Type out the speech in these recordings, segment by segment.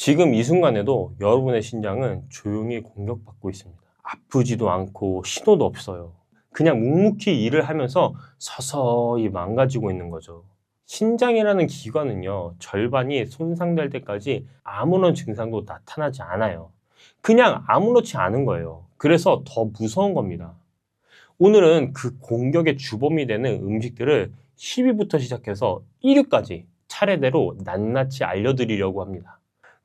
지금 이 순간에도 여러분의 신장은 조용히 공격받고 있습니다. 아프지도 않고 신호도 없어요. 그냥 묵묵히 일을 하면서 서서히 망가지고 있는 거죠. 신장이라는 기관은요, 절반이 손상될 때까지 아무런 증상도 나타나지 않아요. 그냥 아무렇지 않은 거예요. 그래서 더 무서운 겁니다. 오늘은 그 공격의 주범이 되는 음식들을 10위부터 시작해서 1위까지 차례대로 낱낱이 알려드리려고 합니다.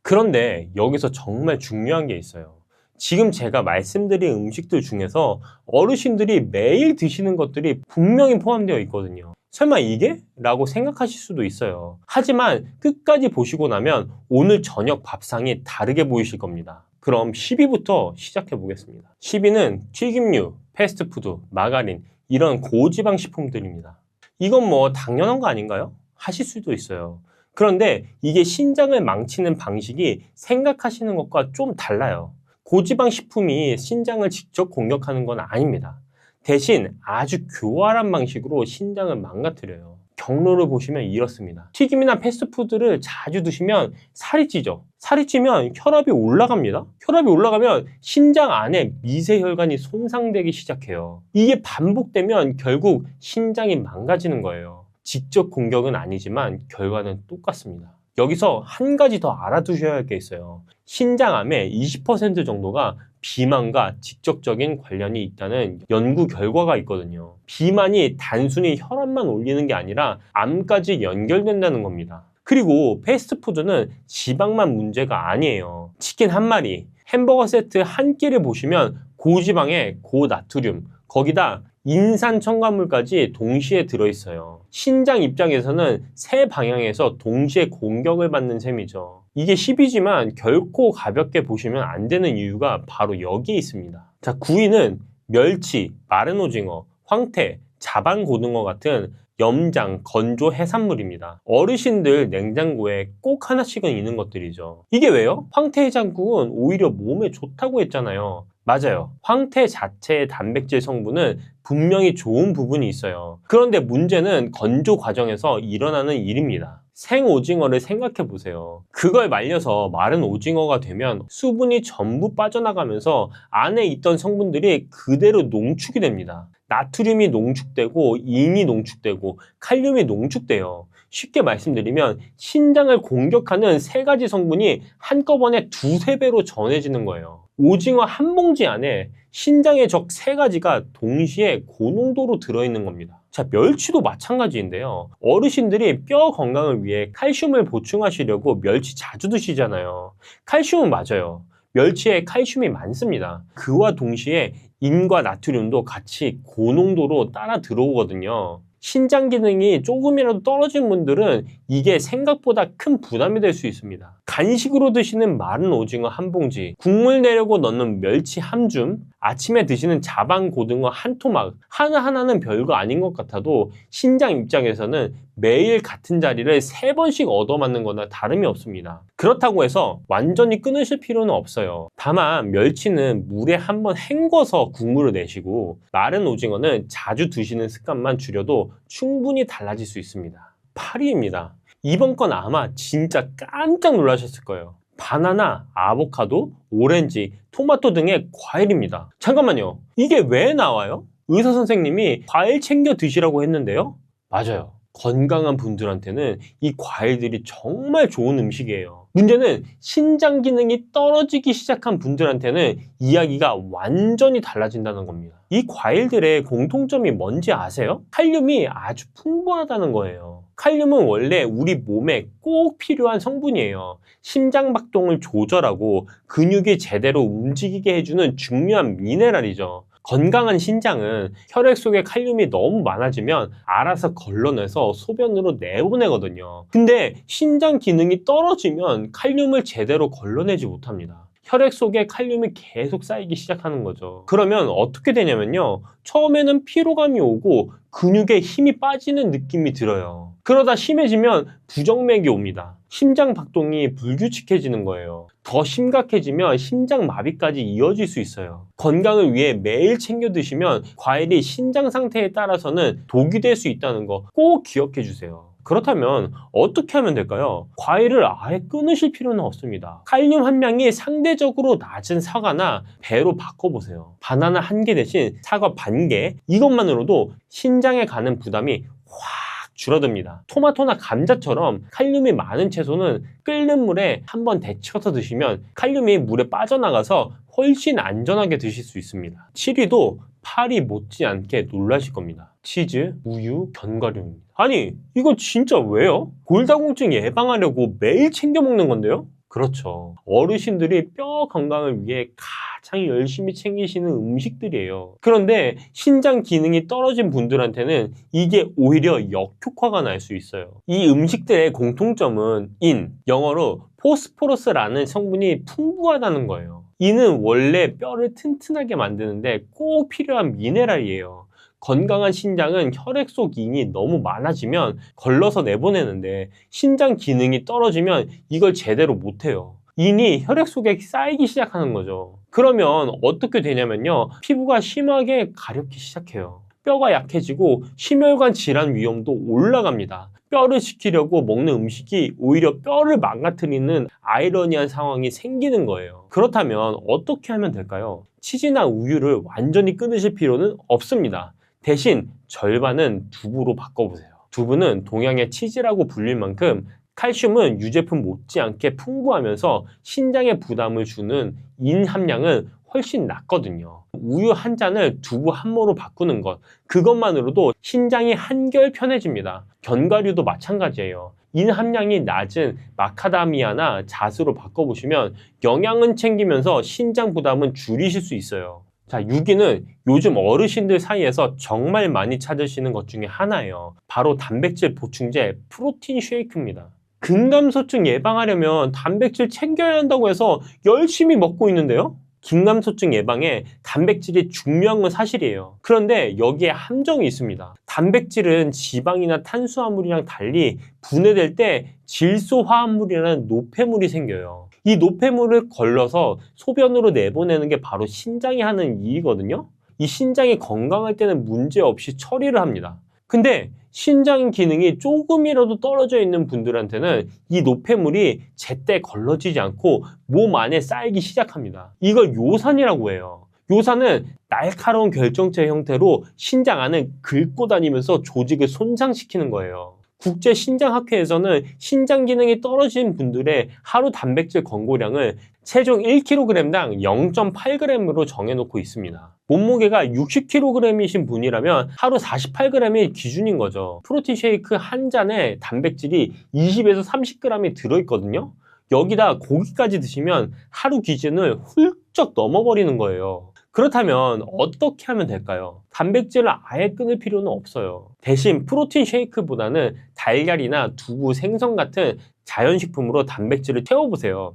그런데 여기서 정말 중요한 게 있어요. 지금 제가 말씀드린 음식들 중에서 어르신들이 매일 드시는 것들이 분명히 포함되어 있거든요. 설마 이게? 라고 생각하실 수도 있어요. 하지만 끝까지 보시고 나면 오늘 저녁 밥상이 다르게 보이실 겁니다. 그럼 10위부터 시작해 보겠습니다. 10위는 튀김류, 패스트푸드, 마가린 이런 고지방 식품들입니다. 이건 뭐 당연한 거 아닌가요? 하실 수도 있어요. 그런데 이게 신장을 망치는 방식이 생각하시는 것과 좀 달라요. 고지방 식품이 신장을 직접 공격하는 건 아닙니다. 대신 아주 교활한 방식으로 신장을 망가뜨려요. 경로를 보시면 이렇습니다. 튀김이나 패스트푸드를 자주 드시면 살이 찌죠. 살이 찌면 혈압이 올라갑니다. 혈압이 올라가면 신장 안에 미세혈관이 손상되기 시작해요. 이게 반복되면 결국 신장이 망가지는 거예요. 직접 공격은 아니지만 결과는 똑같습니다. 여기서 한 가지 더 알아두셔야 할 게 있어요. 신장암의 20% 정도가 비만과 직접적인 관련이 있다는 연구 결과가 있거든요. 비만이 단순히 혈압만 올리는 게 아니라 암까지 연결된다는 겁니다. 그리고 패스트푸드는 지방만 문제가 아니에요. 치킨 한 마리, 햄버거 세트 한 끼를 보시면 고지방에 고나트륨, 거기다 인산 첨가물까지 동시에 들어있어요. 신장 입장에서는 세 방향에서 동시에 공격을 받는 셈이죠. 이게 10위지만 결코 가볍게 보시면 안 되는 이유가 바로 여기에 있습니다. 자, 9위는 멸치, 마른 오징어, 황태, 자반고등어 같은 염장, 건조 해산물입니다. 어르신들 냉장고에 꼭 하나씩은 있는 것들이죠. 이게 왜요? 황태 해장국은 오히려 몸에 좋다고 했잖아요. 맞아요. 황태 자체의 단백질 성분은 분명히 좋은 부분이 있어요. 그런데 문제는 건조 과정에서 일어나는 일입니다. 생오징어를 생각해 보세요. 그걸 말려서 마른 오징어가 되면 수분이 전부 빠져나가면서 안에 있던 성분들이 그대로 농축이 됩니다. 나트륨이 농축되고 인이 농축되고 칼륨이 농축돼요. 쉽게 말씀드리면 신장을 공격하는 세 가지 성분이 한꺼번에 두세 배로 전해지는 거예요. 오징어 한 봉지 안에 신장의 적 세 가지가 동시에 고농도로 들어있는 겁니다. 자, 멸치도 마찬가지인데요. 어르신들이 뼈 건강을 위해 칼슘을 보충하시려고 멸치 자주 드시잖아요. 칼슘은 맞아요. 멸치에 칼슘이 많습니다. 그와 동시에 인과 나트륨도 같이 고농도로 따라 들어오거든요. 신장 기능이 조금이라도 떨어진 분들은 이게 생각보다 큰 부담이 될 수 있습니다. 간식으로 드시는 마른 오징어 한 봉지, 국물 내려고 넣는 멸치 한 줌, 아침에 드시는 자반 고등어 한 토막, 하나하나는 별거 아닌 것 같아도 신장 입장에서는 매일 같은 자리를 3번씩 얻어맞는 거나 다름이 없습니다. 그렇다고 해서 완전히 끊으실 필요는 없어요. 다만 멸치는 물에 한번 헹궈서 국물을 내시고 마른 오징어는 자주 드시는 습관만 줄여도 충분히 달라질 수 있습니다. 8위입니다. 이번 건 아마 진짜 깜짝 놀라셨을 거예요. 바나나, 아보카도, 오렌지, 토마토 등의 과일입니다. 잠깐만요. 이게 왜 나와요? 의사 선생님이 과일 챙겨 드시라고 했는데요? 맞아요. 건강한 분들한테는 이 과일들이 정말 좋은 음식이에요. 문제는 신장 기능이 떨어지기 시작한 분들한테는 이야기가 완전히 달라진다는 겁니다. 이 과일들의 공통점이 뭔지 아세요? 칼륨이 아주 풍부하다는 거예요. 칼륨은 원래 우리 몸에 꼭 필요한 성분이에요. 심장 박동을 조절하고 근육이 제대로 움직이게 해주는 중요한 미네랄이죠. 건강한 신장은 혈액 속에 칼륨이 너무 많아지면 알아서 걸러내서 소변으로 내보내거든요. 근데 신장 기능이 떨어지면 칼륨을 제대로 걸러내지 못합니다. 혈액 속에 칼륨이 계속 쌓이기 시작하는 거죠. 그러면 어떻게 되냐면요. 처음에는 피로감이 오고 근육에 힘이 빠지는 느낌이 들어요. 그러다 심해지면 부정맥이 옵니다. 심장 박동이 불규칙해지는 거예요. 더 심각해지면 심장 마비까지 이어질 수 있어요. 건강을 위해 매일 챙겨 드시면 과일이 신장 상태에 따라서는 독이 될 수 있다는 거 꼭 기억해 주세요. 그렇다면 어떻게 하면 될까요? 과일을 아예 끊으실 필요는 없습니다. 칼륨 함량이 상대적으로 낮은 사과나 배로 바꿔보세요. 바나나 1개 대신 사과 반 개, 이것만으로도 신장에 가는 부담이 확 줄어듭니다. 토마토나 감자처럼 칼륨이 많은 채소는 끓는 물에 한번 데쳐서 드시면 칼륨이 물에 빠져나가서 훨씬 안전하게 드실 수 있습니다. 치리도 파리 못지않게 놀라실 겁니다. 치즈, 우유, 견과류입니다. 아니, 이거 진짜 왜요? 골다공증 예방하려고 매일 챙겨 먹는 건데요? 그렇죠. 어르신들이 뼈 건강을 위해 가장 열심히 챙기시는 음식들이에요. 그런데 신장 기능이 떨어진 분들한테는 이게 오히려 역효과가 날 수 있어요. 이 음식들의 공통점은 영어로 포스포러스라는 성분이 풍부하다는 거예요. 이는 원래 뼈를 튼튼하게 만드는데 꼭 필요한 미네랄이에요. 건강한 신장은 혈액 속 인이 너무 많아지면 걸러서 내보내는데 신장 기능이 떨어지면 이걸 제대로 못해요. 인이 혈액 속에 쌓이기 시작하는 거죠. 그러면 어떻게 되냐면요. 피부가 심하게 가렵기 시작해요. 뼈가 약해지고 심혈관 질환 위험도 올라갑니다. 뼈를 지키려고 먹는 음식이 오히려 뼈를 망가뜨리는 아이러니한 상황이 생기는 거예요. 그렇다면 어떻게 하면 될까요? 치즈나 우유를 완전히 끊으실 필요는 없습니다. 대신 절반은 두부로 바꿔보세요. 두부는 동양의 치즈라고 불릴 만큼 칼슘은 유제품 못지않게 풍부하면서 신장에 부담을 주는 인 함량은 훨씬 낮거든요. 우유 한 잔을 두부 한 모로 바꾸는 것, 그것만으로도 신장이 한결 편해집니다. 견과류도 마찬가지예요. 인 함량이 낮은 마카다미아나 잣으로 바꿔보시면 영양은 챙기면서 신장 부담은 줄이실 수 있어요. 자, 유기는 요즘 어르신들 사이에서 정말 많이 찾으시는 것 중에 하나예요. 바로 단백질 보충제 프로틴 쉐이크입니다. 근감소증 예방하려면 단백질 챙겨야 한다고 해서 열심히 먹고 있는데요. 긴감소증 예방에 단백질이 중요한 건 사실이에요. 그런데 여기에 함정이 있습니다. 단백질은 지방이나 탄수화물이랑 달리 분해될 때 질소화합물이라는 노폐물이 생겨요. 이 노폐물을 걸러서 소변으로 내보내는 게 바로 신장이 하는 일이거든요. 이 신장이 건강할 때는 문제없이 처리를 합니다. 근데 신장 기능이 조금이라도 떨어져 있는 분들한테는 이 노폐물이 제때 걸러지지 않고 몸 안에 쌓이기 시작합니다. 이걸 요산이라고 해요. 요산은 날카로운 결정체 형태로 신장 안을 긁고 다니면서 조직을 손상시키는 거예요. 국제신장학회에서는 신장 기능이 떨어진 분들의 하루 단백질 권고량을 체중 1kg당 0.8g으로 정해놓고 있습니다. 몸무게가 60kg이신 분이라면 하루 48g이 기준인 거죠. 프로틴 쉐이크 한 잔에 단백질이 20에서 30g이 들어있거든요. 여기다 고기까지 드시면 하루 기준을 훌쩍 넘어버리는 거예요. 그렇다면 어떻게 하면 될까요? 단백질을 아예 끊을 필요는 없어요. 대신 프로틴 쉐이크보다는 달걀이나 두부, 생선 같은 자연식품으로 단백질을 채워보세요.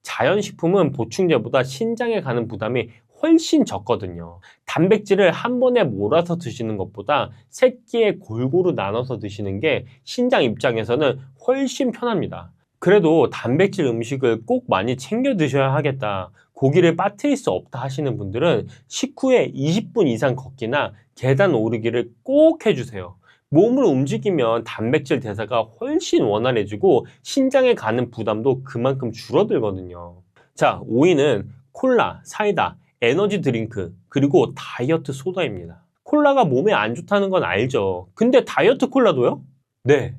자연식품은 보충제보다 신장에 가는 부담이 훨씬 적거든요. 단백질을 한 번에 몰아서 드시는 것보다 세끼에 골고루 나눠서 드시는 게 신장 입장에서는 훨씬 편합니다. 그래도 단백질 음식을 꼭 많이 챙겨 드셔야 하겠다, 고기를 빠뜨릴 수 없다 하시는 분들은 식후에 20분 이상 걷기나 계단 오르기를 꼭 해주세요. 몸을 움직이면 단백질 대사가 훨씬 원활해지고 신장에 가는 부담도 그만큼 줄어들거든요. 자, 5위는 콜라, 사이다, 에너지 드링크, 그리고 다이어트 소다입니다. 콜라가 몸에 안 좋다는 건 알죠. 근데 다이어트 콜라도요? 네.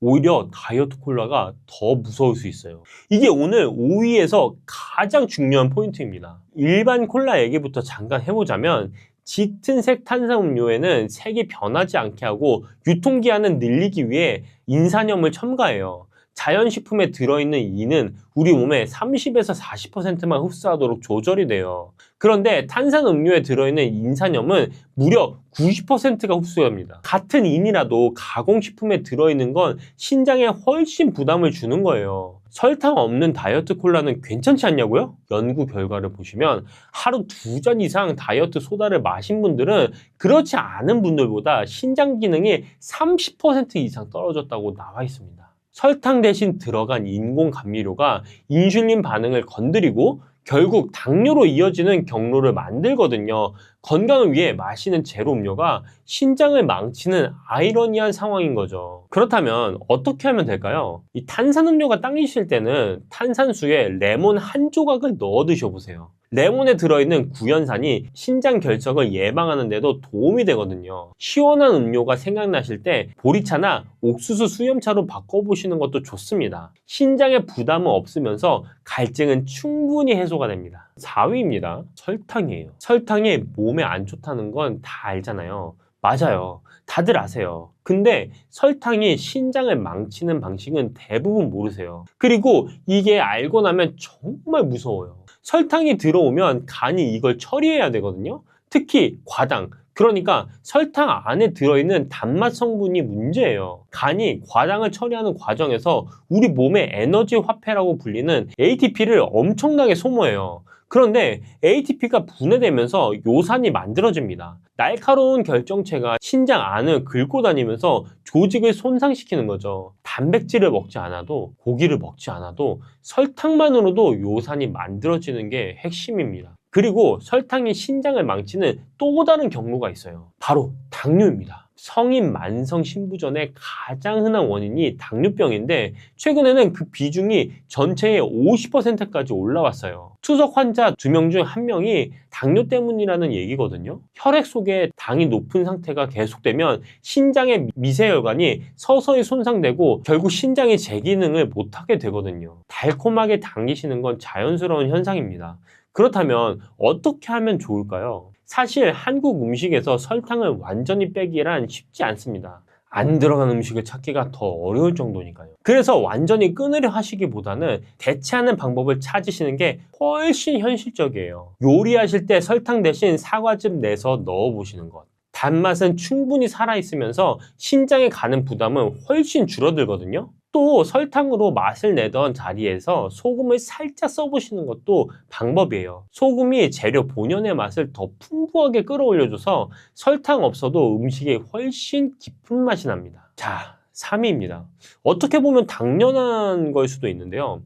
오히려 다이어트 콜라가 더 무서울 수 있어요. 이게 오늘 5위에서 가장 중요한 포인트입니다. 일반 콜라 얘기부터 잠깐 해보자면 짙은 색 탄산음료에는 색이 변하지 않게 하고 유통기한을 늘리기 위해 인산염을 첨가해요. 자연식품에 들어있는 이는 우리 몸에 30에서 40%만 흡수하도록 조절이 돼요. 그런데 탄산음료에 들어있는 인산염은 무려 90%가 흡수합니다. 같은 인이라도 가공식품에 들어있는 건 신장에 훨씬 부담을 주는 거예요. 설탕 없는 다이어트 콜라는 괜찮지 않냐고요? 연구 결과를 보시면 하루 2잔 이상 다이어트 소다를 마신 분들은 그렇지 않은 분들보다 신장 기능이 30% 이상 떨어졌다고 나와 있습니다. 설탕 대신 들어간 인공 감미료가 인슐린 반응을 건드리고 결국 당뇨로 이어지는 경로를 만들거든요. 건강을 위해 마시는 제로 음료가 신장을 망치는 아이러니한 상황인 거죠. 그렇다면 어떻게 하면 될까요? 이 탄산음료가 당기실 때는 탄산수에 레몬 한 조각을 넣어 드셔보세요. 레몬에 들어있는 구연산이 신장 결석을 예방하는 데도 도움이 되거든요. 시원한 음료가 생각나실 때 보리차나 옥수수 수염차로 바꿔보시는 것도 좋습니다. 신장에 부담은 없으면서 갈증은 충분히 해소가 됩니다. 4위입니다. 설탕이에요. 설탕이 몸에 안 좋다는 건 다 알잖아요. 맞아요. 다들 아세요. 근데 설탕이 신장을 망치는 방식은 대부분 모르세요. 그리고 이게 알고 나면 정말 무서워요. 설탕이 들어오면 간이 이걸 처리해야 되거든요. 특히 과당, 그러니까 설탕 안에 들어있는 단맛 성분이 문제예요. 간이 과당을 처리하는 과정에서 우리 몸의 에너지 화폐라고 불리는 ATP를 엄청나게 소모해요. 그런데 ATP가 분해되면서 요산이 만들어집니다. 날카로운 결정체가 신장 안을 긁고 다니면서 조직을 손상시키는 거죠. 단백질을 먹지 않아도, 고기를 먹지 않아도 설탕만으로도 요산이 만들어지는 게 핵심입니다. 그리고 설탕이 신장을 망치는 또 다른 경로가 있어요. 바로 당뇨입니다. 성인 만성 신부전의 가장 흔한 원인이 당뇨병인데 최근에는 그 비중이 전체의 50%까지 올라왔어요. 투석 환자 2명 중 1명이 당뇨 때문이라는 얘기거든요. 혈액 속에 당이 높은 상태가 계속되면 신장의 미세혈관이 서서히 손상되고 결국 신장이 제 기능을 못하게 되거든요. 달콤하게 당기시는 건 자연스러운 현상입니다. 그렇다면 어떻게 하면 좋을까요? 사실 한국 음식에서 설탕을 완전히 빼기란 쉽지 않습니다. 안 들어간 음식을 찾기가 더 어려울 정도니까요. 그래서 완전히 끊으려 하시기보다는 대체하는 방법을 찾으시는 게 훨씬 현실적이에요. 요리하실 때 설탕 대신 사과즙 내서 넣어보시는 것. 단맛은 충분히 살아있으면서 신장에 가는 부담은 훨씬 줄어들거든요. 또 설탕으로 맛을 내던 자리에서 소금을 살짝 써보시는 것도 방법이에요. 소금이 재료 본연의 맛을 더 풍부하게 끌어올려줘서 설탕 없어도 음식에 훨씬 깊은 맛이 납니다. 자, 3위입니다. 어떻게 보면 당연한 걸 수도 있는데요.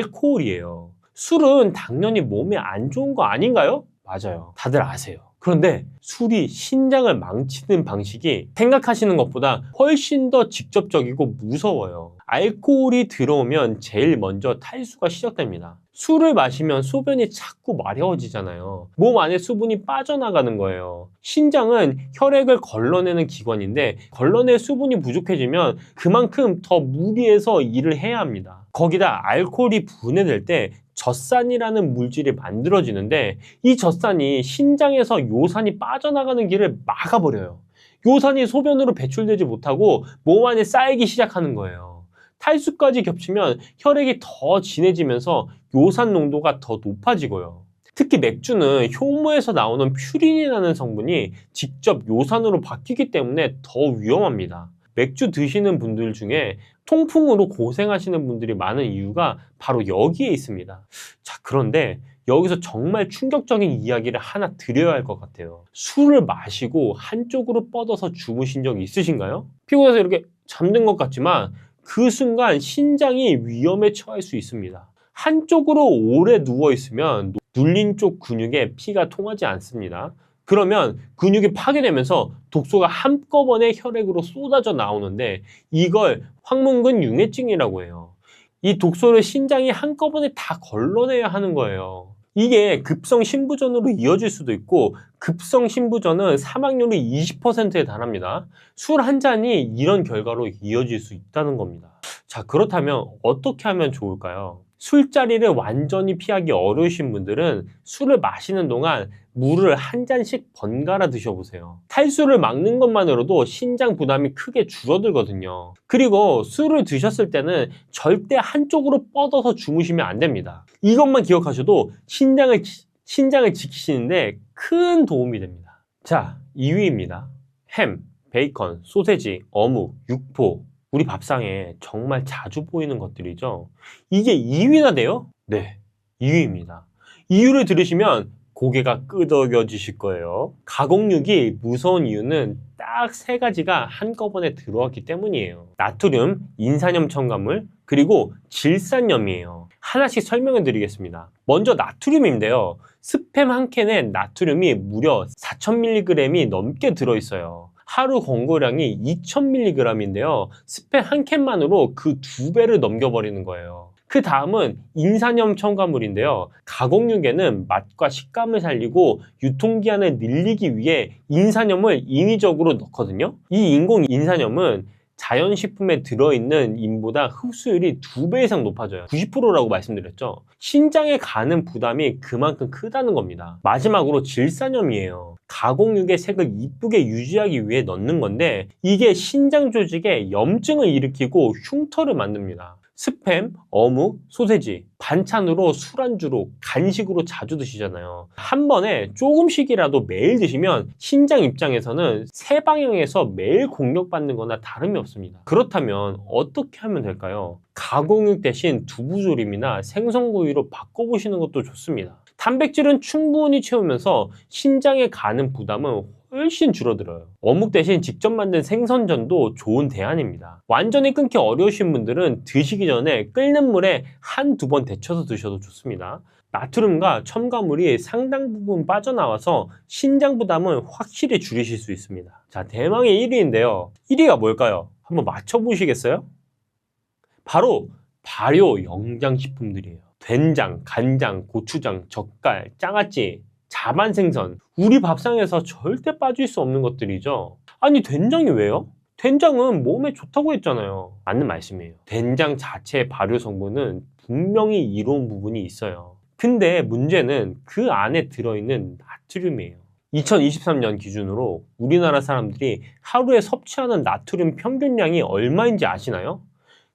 알코올이에요. 술은 당연히 몸에 안 좋은 거 아닌가요? 맞아요. 다들 아세요. 그런데 술이 신장을 망치는 방식이 생각하시는 것보다 훨씬 더 직접적이고 무서워요. 알코올이 들어오면 제일 먼저 탈수가 시작됩니다. 술을 마시면 소변이 자꾸 마려워지잖아요. 몸 안에 수분이 빠져나가는 거예요. 신장은 혈액을 걸러내는 기관인데 걸러낼 수분이 부족해지면 그만큼 더 무리해서 일을 해야 합니다. 거기다 알코올이 분해될 때 젖산이라는 물질이 만들어지는데 이 젖산이 신장에서 요산이 빠져나가는 길을 막아버려요. 요산이 소변으로 배출되지 못하고 몸 안에 쌓이기 시작하는 거예요. 탈수까지 겹치면 혈액이 더 진해지면서 요산 농도가 더 높아지고요. 특히 맥주는 효모에서 나오는 퓨린이라는 성분이 직접 요산으로 바뀌기 때문에 더 위험합니다. 맥주 드시는 분들 중에 통풍으로 고생하시는 분들이 많은 이유가 바로 여기에 있습니다. 자, 그런데 여기서 정말 충격적인 이야기를 하나 드려야 할 것 같아요. 술을 마시고 한쪽으로 뻗어서 주무신 적 있으신가요? 피곤해서 이렇게 잠든 것 같지만 그 순간 신장이 위험에 처할 수 있습니다. 한쪽으로 오래 누워있으면 눌린 쪽 근육에 피가 통하지 않습니다. 그러면 근육이 파괴되면서 독소가 한꺼번에 혈액으로 쏟아져 나오는데 이걸 황문근 융해증이라고 해요. 이 독소를 신장이 한꺼번에 다 걸러내야 하는 거예요. 이게 급성 신부전으로 이어질 수도 있고 급성 신부전은 사망률이 20%에 달합니다. 술 한 잔이 이런 결과로 이어질 수 있다는 겁니다. 자, 그렇다면 어떻게 하면 좋을까요? 술자리를 완전히 피하기 어려우신 분들은 술을 마시는 동안 물을 한 잔씩 번갈아 드셔보세요. 탈수를 막는 것만으로도 신장 부담이 크게 줄어들거든요. 그리고 술을 드셨을 때는 절대 한쪽으로 뻗어서 주무시면 안 됩니다. 이것만 기억하셔도 신장을 지키시는데 큰 도움이 됩니다. 자, 2위입니다. 햄, 베이컨, 소세지, 어묵, 육포. 우리 밥상에 정말 자주 보이는 것들이죠. 이게 2위나 돼요? 네, 2위입니다. 이유를 들으시면 고개가 끄덕여지실 거예요. 가공육이 무서운 이유는 딱 3가지가 한꺼번에 들어왔기 때문이에요. 나트륨, 인산염 첨가물, 그리고 질산염이에요. 하나씩 설명해 드리겠습니다. 먼저 나트륨인데요. 스팸 한 캔에 나트륨이 무려 4000mg이 넘게 들어있어요. 하루 권고량이 2000mg인데요. 스팸 한 캔만으로 그 2배를 넘겨버리는 거예요. 그 다음은 인산염 첨가물인데요. 가공육에는 맛과 식감을 살리고 유통기한을 늘리기 위해 인산염을 인위적으로 넣거든요. 이 인공 인산염은 자연식품에 들어있는 인보다 흡수율이 2배 이상 높아져요. 90%라고 말씀드렸죠. 신장에 가는 부담이 그만큼 크다는 겁니다. 마지막으로 질산염이에요. 가공육의 색을 이쁘게 유지하기 위해 넣는 건데 이게 신장 조직에 염증을 일으키고 흉터를 만듭니다. 스팸, 어묵, 소세지, 반찬으로 술안주로, 간식으로 자주 드시잖아요. 한 번에 조금씩이라도 매일 드시면 신장 입장에서는 세 방향에서 매일 공격받는 거나 다름이 없습니다. 그렇다면 어떻게 하면 될까요? 가공육 대신 두부조림이나 생선구이로 바꿔보시는 것도 좋습니다. 단백질은 충분히 채우면서 신장에 가는 부담은 훨씬 줄어들어요. 어묵 대신 직접 만든 생선전도 좋은 대안입니다. 완전히 끊기 어려우신 분들은 드시기 전에 끓는 물에 1~2번 데쳐서 드셔도 좋습니다. 나트륨과 첨가물이 상당 부분 빠져나와서 신장 부담을 확실히 줄이실 수 있습니다. 자, 대망의 1위인데요. 1위가 뭘까요? 한번 맞춰보시겠어요? 바로 발효 영양식품들이에요. 된장, 간장, 고추장, 젓갈, 장아찌, 자반생선, 우리 밥상에서 절대 빠질 수 없는 것들이죠. 아니, 된장이 왜요? 된장은 몸에 좋다고 했잖아요. 맞는 말씀이에요. 된장 자체의 발효 성분은 분명히 이로운 부분이 있어요. 근데 문제는 그 안에 들어있는 나트륨이에요. 2023년 기준으로 우리나라 사람들이 하루에 섭취하는 나트륨 평균량이 얼마인지 아시나요?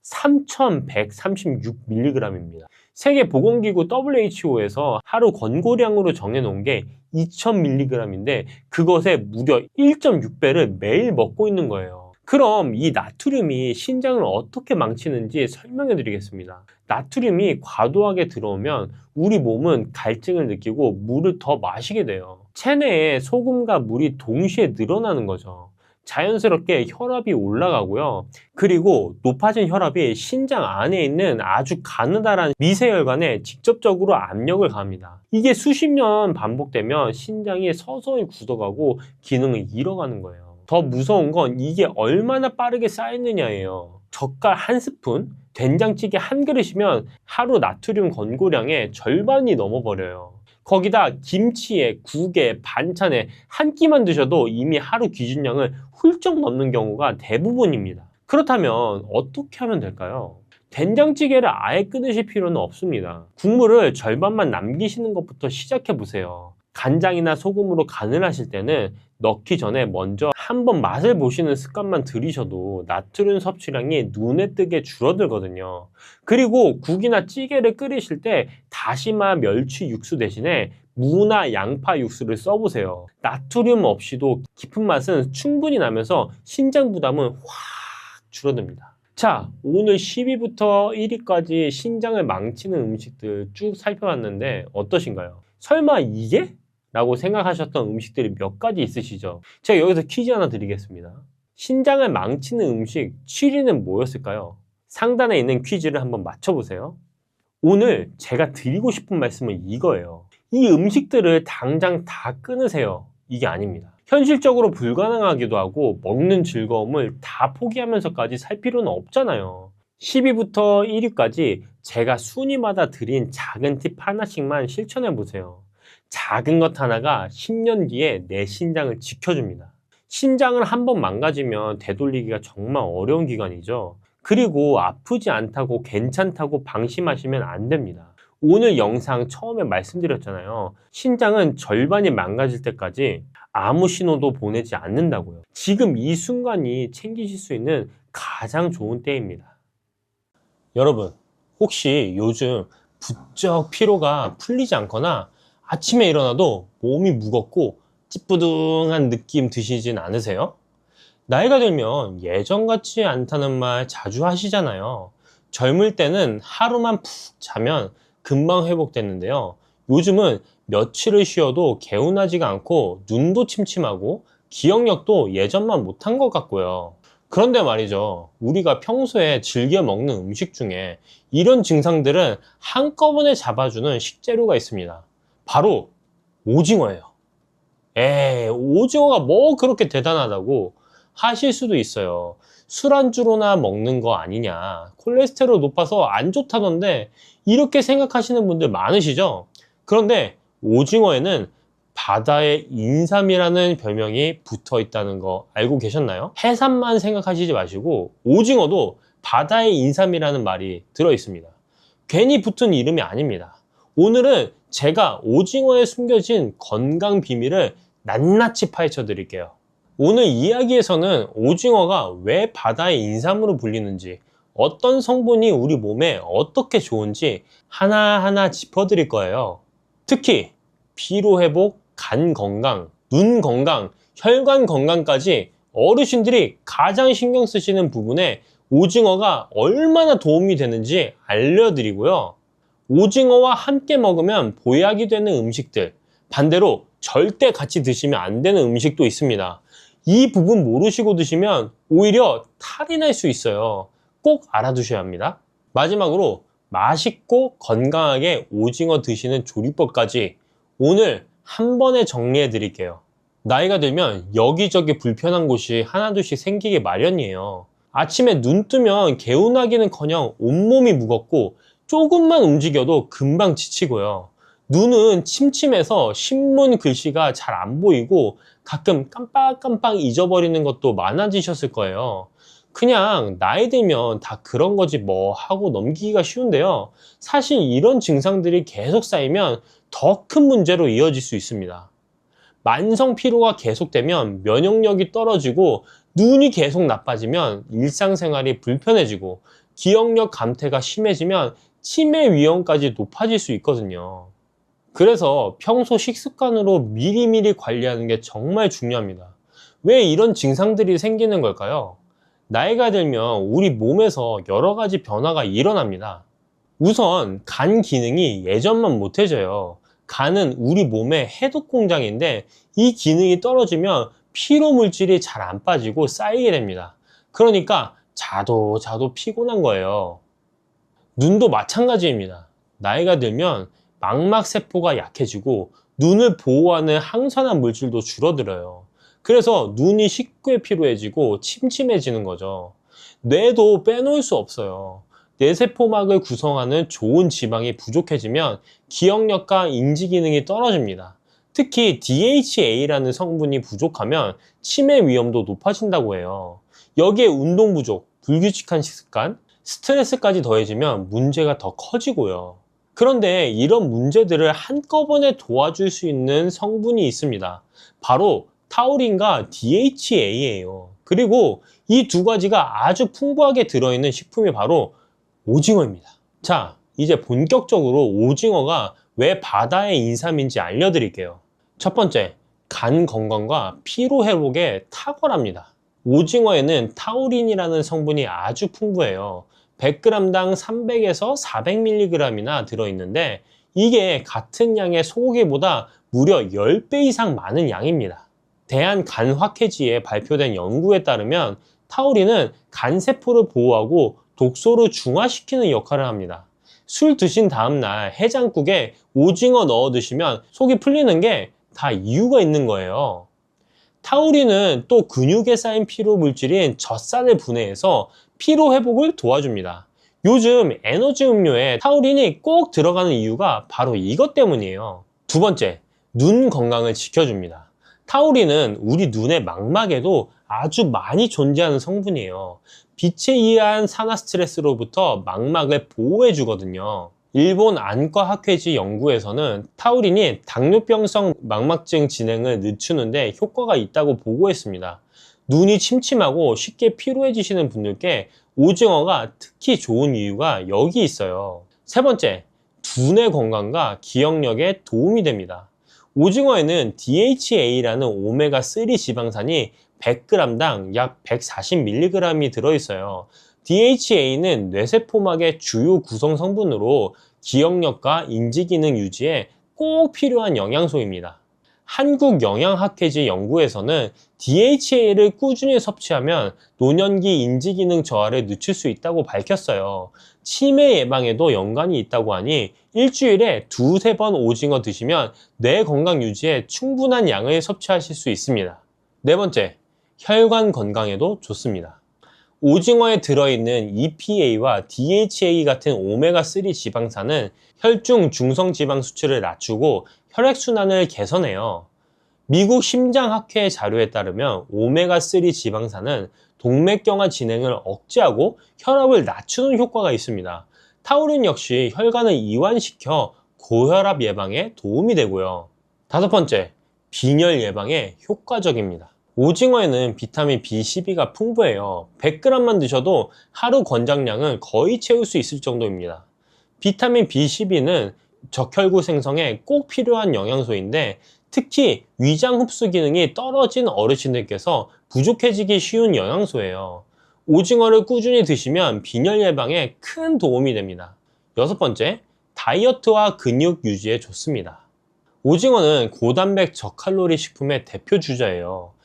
3136mg입니다. 세계보건기구 WHO에서 하루 권고량으로 정해놓은 게 2000mg인데 그것의 무려 1.6배를 매일 먹고 있는 거예요. 그럼 이 나트륨이 신장을 어떻게 망치는지 설명해 드리겠습니다. 나트륨이 과도하게 들어오면 우리 몸은 갈증을 느끼고 물을 더 마시게 돼요. 체내에 소금과 물이 동시에 늘어나는 거죠. 자연스럽게 혈압이 올라가고요. 그리고 높아진 혈압이 신장 안에 있는 아주 가느다란 미세혈관에 직접적으로 압력을 가합니다. 이게 수십 년 반복되면 신장이 서서히 굳어가고 기능을 잃어가는 거예요. 더 무서운 건 이게 얼마나 빠르게 쌓이느냐예요. 젓갈 1스푼, 된장찌개 1그릇이면 하루 나트륨 권고량의 절반이 넘어버려요. 거기다 김치에, 국에, 반찬에 한 끼만 드셔도 이미 하루 기준량을 훌쩍 넘는 경우가 대부분입니다. 그렇다면 어떻게 하면 될까요? 된장찌개를 아예 끊으실 필요는 없습니다. 국물을 절반만 남기시는 것부터 시작해 보세요. 간장이나 소금으로 간을 하실 때는 넣기 전에 먼저 한번 맛을 보시는 습관만 들이셔도 나트륨 섭취량이 눈에 띄게 줄어들거든요. 그리고 국이나 찌개를 끓이실 때 다시마 멸치 육수 대신에 무나 양파 육수를 써보세요. 나트륨 없이도 깊은 맛은 충분히 나면서 신장 부담은 확 줄어듭니다. 자, 오늘 10위부터 1위까지 신장을 망치는 음식들 쭉 살펴봤는데 어떠신가요? 설마 이게? 라고 생각하셨던 음식들이 몇 가지 있으시죠? 제가 여기서 퀴즈 하나 드리겠습니다. 신장을 망치는 음식 7위는 뭐였을까요? 상단에 있는 퀴즈를 한번 맞춰보세요. 오늘 제가 드리고 싶은 말씀은 이거예요. 이 음식들을 당장 다 끊으세요. 이게 아닙니다. 현실적으로 불가능하기도 하고 먹는 즐거움을 다 포기하면서까지 살 필요는 없잖아요. 10위부터 1위까지 제가 순위마다 드린 작은 팁 하나씩만 실천해보세요. 작은 것 하나가 10년 뒤에 내 신장을 지켜줍니다. 신장을 한번 망가지면 되돌리기가 정말 어려운 기간이죠. 그리고 아프지 않다고 괜찮다고 방심하시면 안 됩니다. 오늘 영상 처음에 말씀드렸잖아요. 신장은 절반이 망가질 때까지 아무 신호도 보내지 않는다고요. 지금 이 순간이 챙기실 수 있는 가장 좋은 때입니다. 여러분, 혹시 요즘 부쩍 피로가 풀리지 않거나 아침에 일어나도 몸이 무겁고 찌뿌둥한 느낌 드시진 않으세요? 나이가 들면 예전 같지 않다는 말 자주 하시잖아요. 젊을 때는 하루만 푹 자면 금방 회복됐는데요. 요즘은 며칠을 쉬어도 개운하지가 않고 눈도 침침하고 기억력도 예전만 못한 것 같고요. 그런데 말이죠. 우리가 평소에 즐겨 먹는 음식 중에 이런 증상들은 한꺼번에 잡아주는 식재료가 있습니다. 바로 오징어예요. 오징어가 뭐 그렇게 대단하다고 하실 수도 있어요. 술안주로나 먹는 거 아니냐. 콜레스테롤 높아서 안 좋다던데 이렇게 생각하시는 분들 많으시죠? 그런데 오징어에는 바다의 인삼이라는 별명이 붙어 있다는 거 알고 계셨나요? 해삼만 생각하시지 마시고 오징어도 바다의 인삼이라는 말이 들어 있습니다. 괜히 붙은 이름이 아닙니다. 오늘은 제가 오징어에 숨겨진 건강 비밀을 낱낱이 파헤쳐 드릴게요. 오늘 이야기에서는 오징어가 왜 바다의 인삼으로 불리는지, 어떤 성분이 우리 몸에 어떻게 좋은지 하나하나 짚어드릴 거예요. 특히 피로회복, 간 건강, 눈 건강, 혈관 건강까지 어르신들이 가장 신경 쓰시는 부분에 오징어가 얼마나 도움이 되는지 알려드리고요. 오징어와 함께 먹으면 보약이 되는 음식들, 반대로 절대 같이 드시면 안 되는 음식도 있습니다. 이 부분 모르시고 드시면 오히려 탈이 날 수 있어요. 꼭 알아두셔야 합니다. 마지막으로 맛있고 건강하게 오징어 드시는 조리법까지 오늘 한 번에 정리해 드릴게요. 나이가 들면 여기저기 불편한 곳이 하나둘씩 생기게 마련이에요. 아침에 눈 뜨면 개운하기는커녕 온몸이 무겁고 조금만 움직여도 금방 지치고요. 눈은 침침해서 신문 글씨가 잘 안 보이고 가끔 깜빡깜빡 잊어버리는 것도 많아지셨을 거예요. 그냥 나이 들면 다 그런 거지 뭐 하고 넘기기가 쉬운데요. 사실 이런 증상들이 계속 쌓이면 더 큰 문제로 이어질 수 있습니다. 만성 피로가 계속되면 면역력이 떨어지고 눈이 계속 나빠지면 일상생활이 불편해지고 기억력 감퇴가 심해지면 치매 위험까지 높아질 수 있거든요. 그래서 평소 식습관으로 미리미리 관리하는 게 정말 중요합니다. 왜 이런 증상들이 생기는 걸까요? 나이가 들면 우리 몸에서 여러 가지 변화가 일어납니다. 우선 간 기능이 예전만 못해져요. 간은 우리 몸의 해독 공장인데 이 기능이 떨어지면 피로 물질이 잘 안 빠지고 쌓이게 됩니다. 그러니까 자도 피곤한 거예요. 눈도 마찬가지입니다. 나이가 들면 망막 세포가 약해지고 눈을 보호하는 항산화 물질도 줄어들어요. 그래서 눈이 쉽게 피로해지고 침침해지는 거죠. 뇌도 빼놓을 수 없어요. 뇌세포막을 구성하는 좋은 지방이 부족해지면 기억력과 인지 기능이 떨어집니다. 특히 DHA라는 성분이 부족하면 치매 위험도 높아진다고 해요. 여기에 운동 부족, 불규칙한 식습관, 스트레스까지 더해지면 문제가 더 커지고요. 그런데 이런 문제들을 한꺼번에 도와줄 수 있는 성분이 있습니다. 바로 타우린과 DHA예요. 그리고 이 두 가지가 아주 풍부하게 들어있는 식품이 바로 오징어입니다. 자, 이제 본격적으로 오징어가 왜 바다의 인삼인지 알려드릴게요. 첫 번째, 간 건강과 피로 회복에 탁월합니다. 오징어에는 타우린이라는 성분이 아주 풍부해요. 100g당 300에서 400mg이나 들어있는데 이게 같은 양의 소고기보다 무려 10배 이상 많은 양입니다. 대한간학회지에 발표된 연구에 따르면 타우린은 간세포를 보호하고 독소를 중화시키는 역할을 합니다. 술 드신 다음날 해장국에 오징어 넣어 드시면 속이 풀리는 게 다 이유가 있는 거예요. 타우린은 또 근육에 쌓인 피로 물질인 젖산을 분해해서 피로 회복을 도와줍니다. 요즘 에너지 음료에 타우린이 꼭 들어가는 이유가 바로 이것 때문이에요. 두 번째, 눈 건강을 지켜줍니다. 타우린은 우리 눈의 망막에도 아주 많이 존재하는 성분이에요. 빛에 의한 산화 스트레스로부터 망막을 보호해 주거든요. 일본 안과학회지 연구에서는 타우린이 당뇨병성 망막증 진행을 늦추는데 효과가 있다고 보고했습니다. 눈이 침침하고 쉽게 피로해지시는 분들께 오징어가 특히 좋은 이유가 여기 있어요. 세 번째, 두뇌 건강과 기억력에 도움이 됩니다. 오징어에는 DHA라는 오메가3 지방산이 100g당 약 140mg이 들어있어요. DHA는 뇌세포막의 주요 구성 성분으로 기억력과 인지기능 유지에 꼭 필요한 영양소입니다. 한국영양학회지 연구에서는 DHA를 꾸준히 섭취하면 노년기 인지기능 저하를 늦출 수 있다고 밝혔어요. 치매 예방에도 연관이 있다고 하니 일주일에 두세 번 오징어 드시면 뇌 건강 유지에 충분한 양을 섭취하실 수 있습니다. 네 번째, 혈관 건강에도 좋습니다. 오징어에 들어있는 EPA와 DHA 같은 오메가3 지방산은 혈중 중성지방 수치를 낮추고 혈액순환을 개선해요. 미국 심장학회 자료에 따르면 오메가3 지방산은 동맥경화 진행을 억제하고 혈압을 낮추는 효과가 있습니다. 타우린 역시 혈관을 이완시켜 고혈압 예방에 도움이 되고요. 다섯 번째, 빈혈 예방에 효과적입니다. 오징어에는 비타민 B12가 풍부해요. 100g만 드셔도 하루 권장량을 거의 채울 수 있을 정도입니다. 비타민 B12는 적혈구 생성에 꼭 필요한 영양소인데 특히 위장 흡수 기능이 떨어진 어르신들께서 부족해지기 쉬운 영양소예요. 오징어를 꾸준히 드시면 빈혈 예방에 큰 도움이 됩니다. 여섯 번째, 다이어트와 근육 유지에 좋습니다. 오징어는 고단백 저칼로리 식품의 대표 주자예요.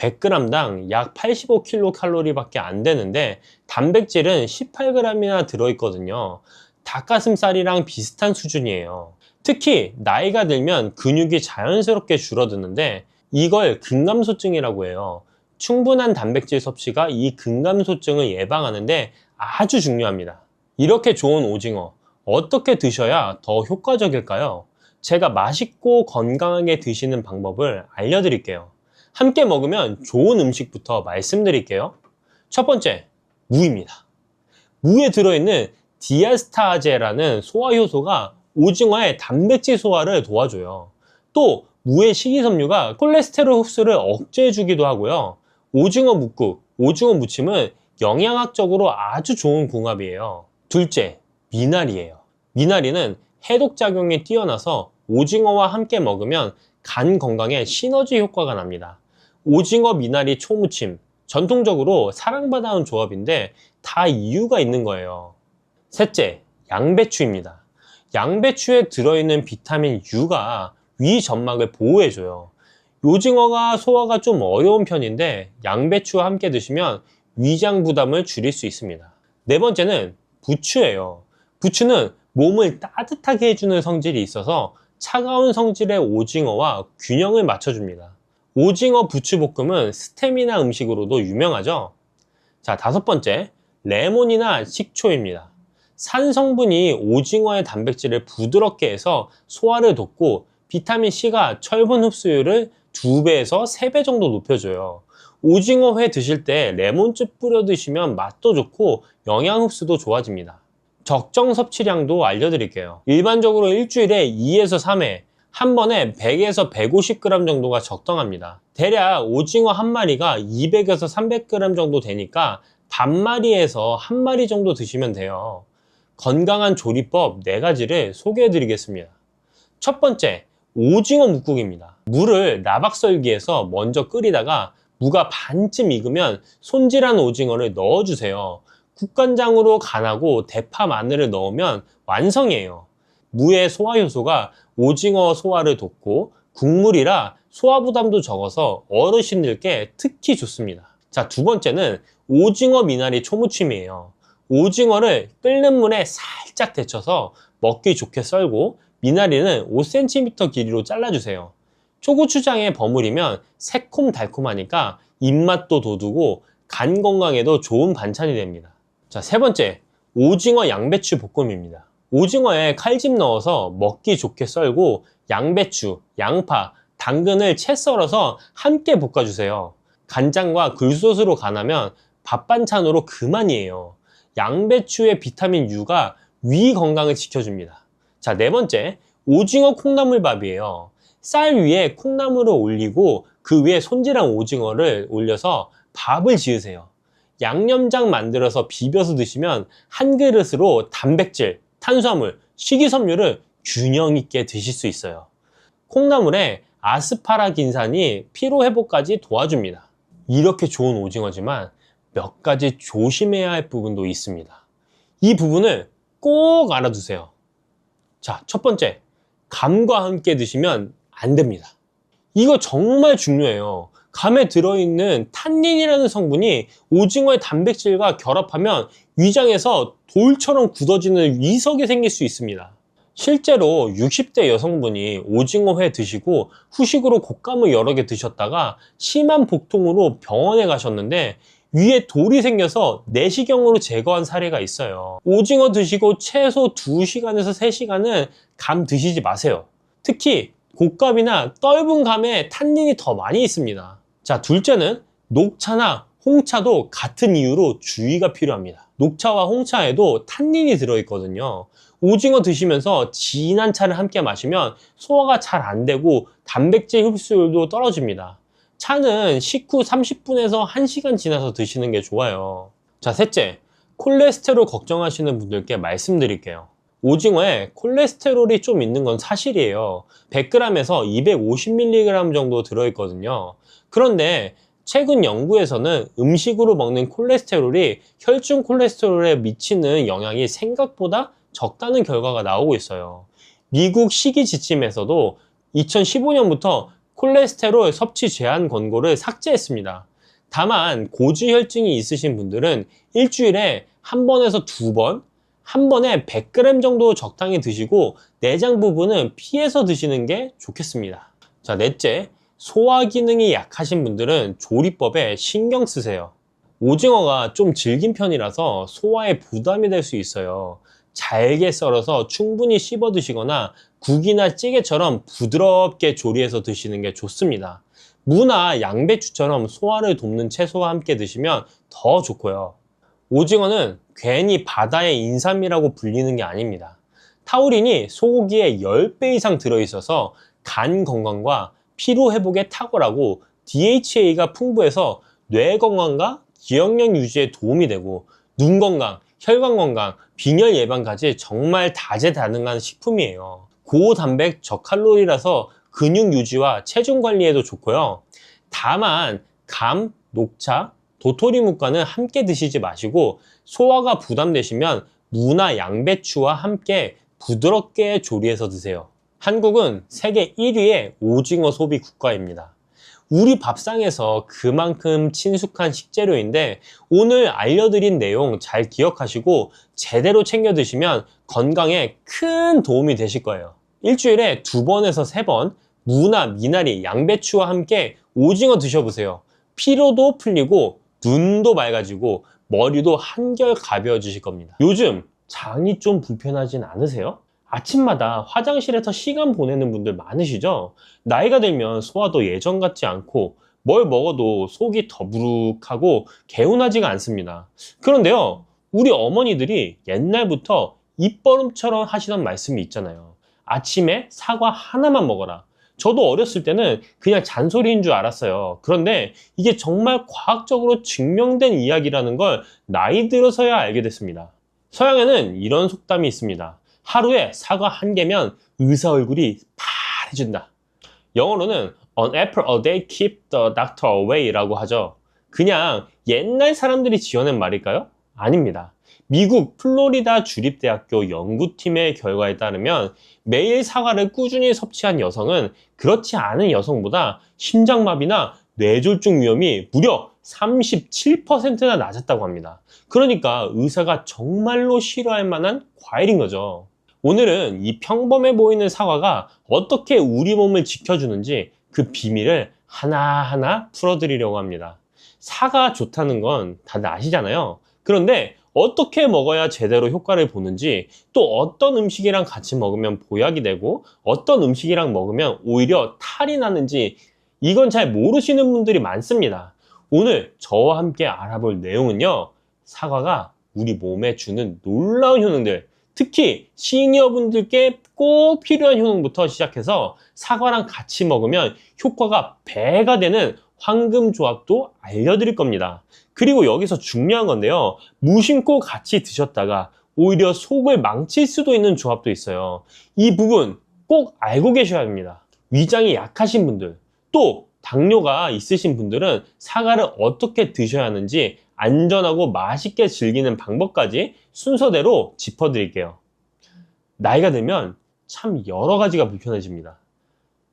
100g당 약 85kcal 밖에 안 되는데 단백질은 18g이나 들어있거든요. 닭가슴살이랑 비슷한 수준이에요. 특히 나이가 들면 근육이 자연스럽게 줄어드는데 이걸 근감소증이라고 해요. 충분한 단백질 섭취가 이 근감소증을 예방하는데 아주 중요합니다. 이렇게 좋은 오징어 어떻게 드셔야 더 효과적일까요? 제가 맛있고 건강하게 드시는 방법을 알려드릴게요. 함께 먹으면 좋은 음식부터 말씀드릴게요. 첫 번째, 무입니다. 무에 들어있는 디아스타제라는 소화효소가 오징어의 단백질 소화를 도와줘요. 또 무의 식이섬유가 콜레스테롤 흡수를 억제해주기도 하고요. 오징어 뭇국, 오징어 무침은 영양학적으로 아주 좋은 궁합이에요. 둘째, 미나리예요. 미나리는 해독작용이 뛰어나서 오징어와 함께 먹으면 간 건강에 시너지 효과가 납니다. 오징어 미나리 초무침, 전통적으로 사랑받아온 조합인데 다 이유가 있는 거예요. 셋째, 양배추입니다. 양배추에 들어있는 비타민 U가 위 점막을 보호해줘요. 오징어가 소화가 좀 어려운 편인데 양배추와 함께 드시면 위장 부담을 줄일 수 있습니다. 네 번째는 부추예요. 부추는 몸을 따뜻하게 해주는 성질이 있어서 차가운 성질의 오징어와 균형을 맞춰줍니다. 오징어 부추볶음은 스테미나 음식으로도 유명하죠. 자, 다섯 번째, 레몬이나 식초입니다. 산 성분이 오징어의 단백질을 부드럽게 해서 소화를 돕고 비타민C가 철분 흡수율을 2배에서 3배 정도 높여줘요. 오징어 회 드실 때 레몬즙 뿌려 드시면 맛도 좋고 영양 흡수도 좋아집니다. 적정 섭취량도 알려드릴게요. 일반적으로 일주일에 2에서 3회, 한 번에 100에서 150g 정도가 적당합니다. 대략 오징어 한 마리가 200에서 300g 정도 되니까 반마리에서 한 마리 정도 드시면 돼요. 건강한 조리법 4가지를 소개해 드리겠습니다. 첫 번째, 오징어 뭇국입니다. 무를 나박썰기에서 먼저 끓이다가 무가 반쯤 익으면 손질한 오징어를 넣어주세요. 국간장으로 간하고 대파 마늘을 넣으면 완성이에요. 무의 소화효소가 오징어 소화를 돕고 국물이라 소화 부담도 적어서 어르신들께 특히 좋습니다. 자, 두 번째는 오징어 미나리 초무침이에요. 오징어를 끓는 물에 살짝 데쳐서 먹기 좋게 썰고 미나리는 5cm 길이로 잘라주세요. 초고추장에 버무리면 새콤달콤하니까 입맛도 돋우고 간 건강에도 좋은 반찬이 됩니다. 자, 세 번째, 오징어 양배추 볶음입니다. 오징어에 칼집 넣어서 먹기 좋게 썰고 양배추, 양파, 당근을 채 썰어서 함께 볶아주세요. 간장과 굴소스로 간하면 밥 반찬으로 그만이에요. 양배추의 비타민 U가 위 건강을 지켜줍니다. 자, 네 번째, 오징어 콩나물밥이에요. 쌀 위에 콩나물을 올리고 그 위에 손질한 오징어를 올려서 밥을 지으세요. 양념장 만들어서 비벼서 드시면 한 그릇으로 단백질, 탄수화물, 식이섬유를 균형 있게 드실 수 있어요. 콩나물에 아스파라긴산이 피로회복까지 도와줍니다. 이렇게 좋은 오징어지만 몇 가지 조심해야 할 부분도 있습니다. 이 부분을 꼭 알아두세요. 자, 첫 번째, 감과 함께 드시면 안 됩니다. 이거 정말 중요해요. 감에 들어있는 탄닌이라는 성분이 오징어의 단백질과 결합하면 위장에서 돌처럼 굳어지는 위석이 생길 수 있습니다. 실제로 60대 여성분이 오징어회 드시고 후식으로 곶감을 여러 개 드셨다가 심한 복통으로 병원에 가셨는데 위에 돌이 생겨서 내시경으로 제거한 사례가 있어요. 오징어 드시고 최소 2시간에서 3시간은 감 드시지 마세요. 특히 곶감이나 떫은 감에 탄닌이 더 많이 있습니다. 자, 둘째는 녹차나 홍차도 같은 이유로 주의가 필요합니다. 녹차와 홍차에도 탄닌이 들어있거든요. 오징어 드시면서 진한 차를 함께 마시면 소화가 잘 안 되고 단백질 흡수율도 떨어집니다. 차는 식후 30분에서 1시간 지나서 드시는 게 좋아요. 자, 셋째, 콜레스테롤 걱정하시는 분들께 말씀드릴게요. 오징어에 콜레스테롤이 좀 있는 건 사실이에요. 100g에서 250mg 정도 들어있거든요. 그런데 최근 연구에서는 음식으로 먹는 콜레스테롤이 혈중 콜레스테롤에 미치는 영향이 생각보다 적다는 결과가 나오고 있어요. 미국 식이지침에서도 2015년부터 콜레스테롤 섭취 제한 권고를 삭제했습니다. 다만 고지혈증이 있으신 분들은 일주일에 한 번에서 2번, 한 번에 100g 정도 적당히 드시고 내장 부분은 피해서 드시는 게 좋겠습니다. 자, 넷째, 소화 기능이 약하신 분들은 조리법에 신경 쓰세요. 오징어가 좀 질긴 편이라서 소화에 부담이 될 수 있어요. 잘게 썰어서 충분히 씹어 드시거나 국이나 찌개처럼 부드럽게 조리해서 드시는 게 좋습니다. 무나 양배추처럼 소화를 돕는 채소와 함께 드시면 더 좋고요. 오징어는 괜히 바다의 인삼이라고 불리는 게 아닙니다. 타우린이 소고기의 10배 이상 들어있어서 간 건강과 피로 회복에 탁월하고 DHA가 풍부해서 뇌 건강과 기억력 유지에 도움이 되고 눈 건강, 혈관 건강, 빈혈 예방까지 정말 다재다능한 식품이에요. 고단백 저칼로리라서 근육 유지와 체중 관리에도 좋고요. 다만 감, 녹차, 도토리묵과는 함께 드시지 마시고 소화가 부담되시면 무나 양배추와 함께 부드럽게 조리해서 드세요. 한국은 세계 1위의 오징어 소비 국가입니다. 우리 밥상에서 그만큼 친숙한 식재료인데 오늘 알려드린 내용 잘 기억하시고 제대로 챙겨 드시면 건강에 큰 도움이 되실 거예요. 일주일에 2번에서 3번 무나 미나리, 양배추와 함께 오징어 드셔보세요. 피로도 풀리고 눈도 맑아지고 머리도 한결 가벼워지실 겁니다. 요즘 장이 좀 불편하진 않으세요? 아침마다 화장실에서 시간 보내는 분들 많으시죠? 나이가 들면 소화도 예전 같지 않고 뭘 먹어도 속이 더부룩하고 개운하지가 않습니다. 그런데요, 우리 어머니들이 옛날부터 입버릇처럼 하시던 말씀이 있잖아요. 아침에 사과 하나만 먹어라. 저도 어렸을 때는 그냥 잔소리인 줄 알았어요. 그런데 이게 정말 과학적으로 증명된 이야기라는 걸 나이 들어서야 알게 됐습니다. 서양에는 이런 속담이 있습니다. 하루에 사과 1개면 의사 얼굴이 파래진다. 영어로는 An apple a day keep the doctor away 라고 하죠. 그냥 옛날 사람들이 지어낸 말일까요? 아닙니다. 미국 플로리다 주립대학교 연구팀의 결과에 따르면 매일 사과를 꾸준히 섭취한 여성은 그렇지 않은 여성보다 심장마비나 뇌졸중 위험이 무려 37%나 낮았다고 합니다. 그러니까 의사가 정말로 싫어할 만한 과일인 거죠. 오늘은 이 평범해 보이는 사과가 어떻게 우리 몸을 지켜주는지 그 비밀을 하나하나 풀어드리려고 합니다. 사과 좋다는 건 다들 아시잖아요. 그런데 어떻게 먹어야 제대로 효과를 보는지, 또 어떤 음식이랑 같이 먹으면 보약이 되고 어떤 음식이랑 먹으면 오히려 탈이 나는지 이건 잘 모르시는 분들이 많습니다. 오늘 저와 함께 알아볼 내용은요, 사과가 우리 몸에 주는 놀라운 효능들, 특히 시니어분들께 꼭 필요한 효능부터 시작해서 사과랑 같이 먹으면 효과가 배가 되는 황금 조합도 알려드릴 겁니다. 그리고 여기서 중요한 건데요, 무심코 같이 드셨다가 오히려 속을 망칠 수도 있는 조합도 있어요. 이 부분 꼭 알고 계셔야 합니다. 위장이 약하신 분들, 또 당뇨가 있으신 분들은 사과를 어떻게 드셔야 하는지 안전하고 맛있게 즐기는 방법까지 순서대로 짚어드릴게요. 나이가 들면 참 여러 가지가 불편해집니다.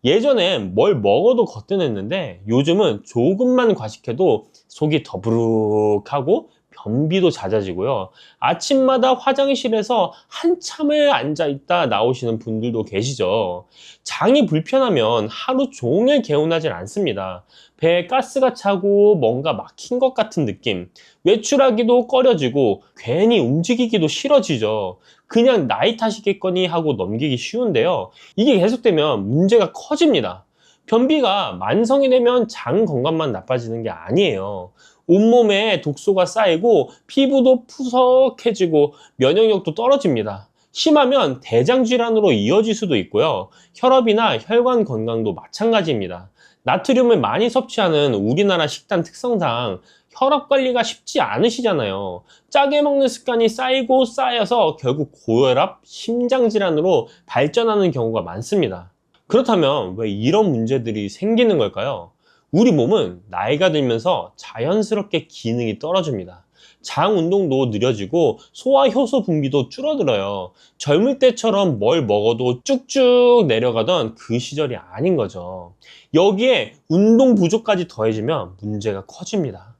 예전엔 뭘 먹어도 거뜬했는데 요즘은 조금만 과식해도 속이 더부룩하고 변비도 잦아지고요. 아침마다 화장실에서 한참을 앉아있다 나오시는 분들도 계시죠. 장이 불편하면 하루 종일 개운하진 않습니다. 배에 가스가 차고 뭔가 막힌 것 같은 느낌, 외출하기도 꺼려지고 괜히 움직이기도 싫어지죠. 그냥 나이 탓이겠거니 하고 넘기기 쉬운데요. 이게 계속되면 문제가 커집니다. 변비가 만성이 되면 장 건강만 나빠지는 게 아니에요. 온몸에 독소가 쌓이고 피부도 푸석해지고 면역력도 떨어집니다. 심하면 대장 질환으로 이어질 수도 있고요. 혈압이나 혈관 건강도 마찬가지입니다. 나트륨을 많이 섭취하는 우리나라 식단 특성상 혈압 관리가 쉽지 않으시잖아요. 짜게 먹는 습관이 쌓이고 쌓여서 결국 고혈압, 심장질환으로 발전하는 경우가 많습니다. 그렇다면 왜 이런 문제들이 생기는 걸까요? 우리 몸은 나이가 들면서 자연스럽게 기능이 떨어집니다. 장 운동도 느려지고 소화 효소 분비도 줄어들어요. 젊을 때처럼 뭘 먹어도 쭉쭉 내려가던 그 시절이 아닌 거죠. 여기에 운동 부족까지 더해지면 문제가 커집니다.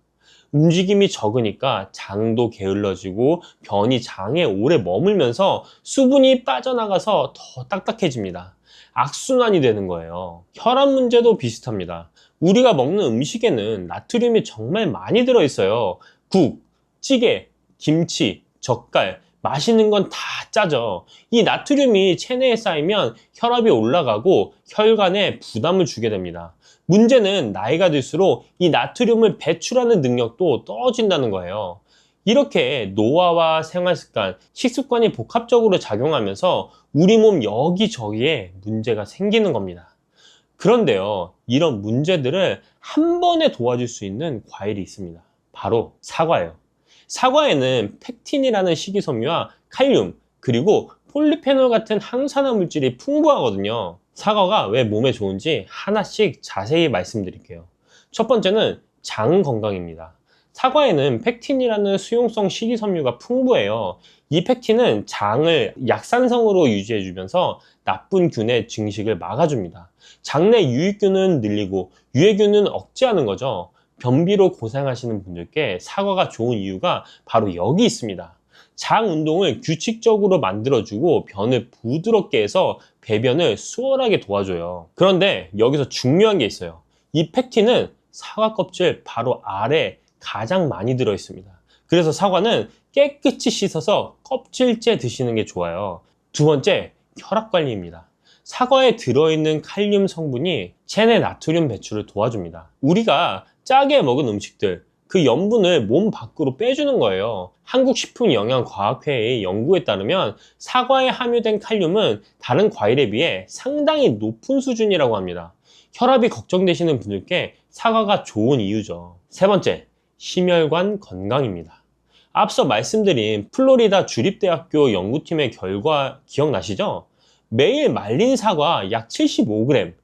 움직임이 적으니까 장도 게을러지고 변이 장에 오래 머물면서 수분이 빠져나가서 더 딱딱해집니다. 악순환이 되는 거예요. 혈압 문제도 비슷합니다. 우리가 먹는 음식에는 나트륨이 정말 많이 들어있어요. 국, 찌개, 김치, 젓갈, 맛있는 건 다 짜죠. 이 나트륨이 체내에 쌓이면 혈압이 올라가고 혈관에 부담을 주게 됩니다. 문제는 나이가 들수록 이 나트륨을 배출하는 능력도 떨어진다는 거예요. 이렇게 노화와 생활습관, 식습관이 복합적으로 작용하면서 우리 몸 여기저기에 문제가 생기는 겁니다. 그런데요, 이런 문제들을 한 번에 도와줄 수 있는 과일이 있습니다. 바로 사과예요. 사과에는 펙틴이라는 식이섬유와 칼륨, 그리고 폴리페놀 같은 항산화 물질이 풍부하거든요. 사과가 왜 몸에 좋은지 하나씩 자세히 말씀드릴게요. 첫 번째는 장 건강입니다. 사과에는 펙틴이라는 수용성 식이섬유가 풍부해요. 이 펙틴은 장을 약산성으로 유지해주면서 나쁜 균의 증식을 막아줍니다. 장내 유익균은 늘리고 유해균은 억제하는 거죠. 변비로 고생하시는 분들께 사과가 좋은 이유가 바로 여기 있습니다. 장 운동을 규칙적으로 만들어주고 변을 부드럽게 해서 배변을 수월하게 도와줘요. 그런데 여기서 중요한 게 있어요. 이 펙틴은 사과 껍질 바로 아래 가장 많이 들어 있습니다. 그래서 사과는 깨끗이 씻어서 껍질째 드시는 게 좋아요. 두 번째, 혈압 관리입니다. 사과에 들어있는 칼륨 성분이 체내 나트륨 배출을 도와줍니다. 우리가 짜게 먹은 음식들, 그 염분을 몸 밖으로 빼주는 거예요. 한국식품영양과학회의 연구에 따르면 사과에 함유된 칼륨은 다른 과일에 비해 상당히 높은 수준이라고 합니다. 혈압이 걱정되시는 분들께 사과가 좋은 이유죠. 세 번째, 심혈관 건강입니다. 앞서 말씀드린 플로리다 주립대학교 연구팀의 결과 기억나시죠? 매일 말린 사과 약 75g,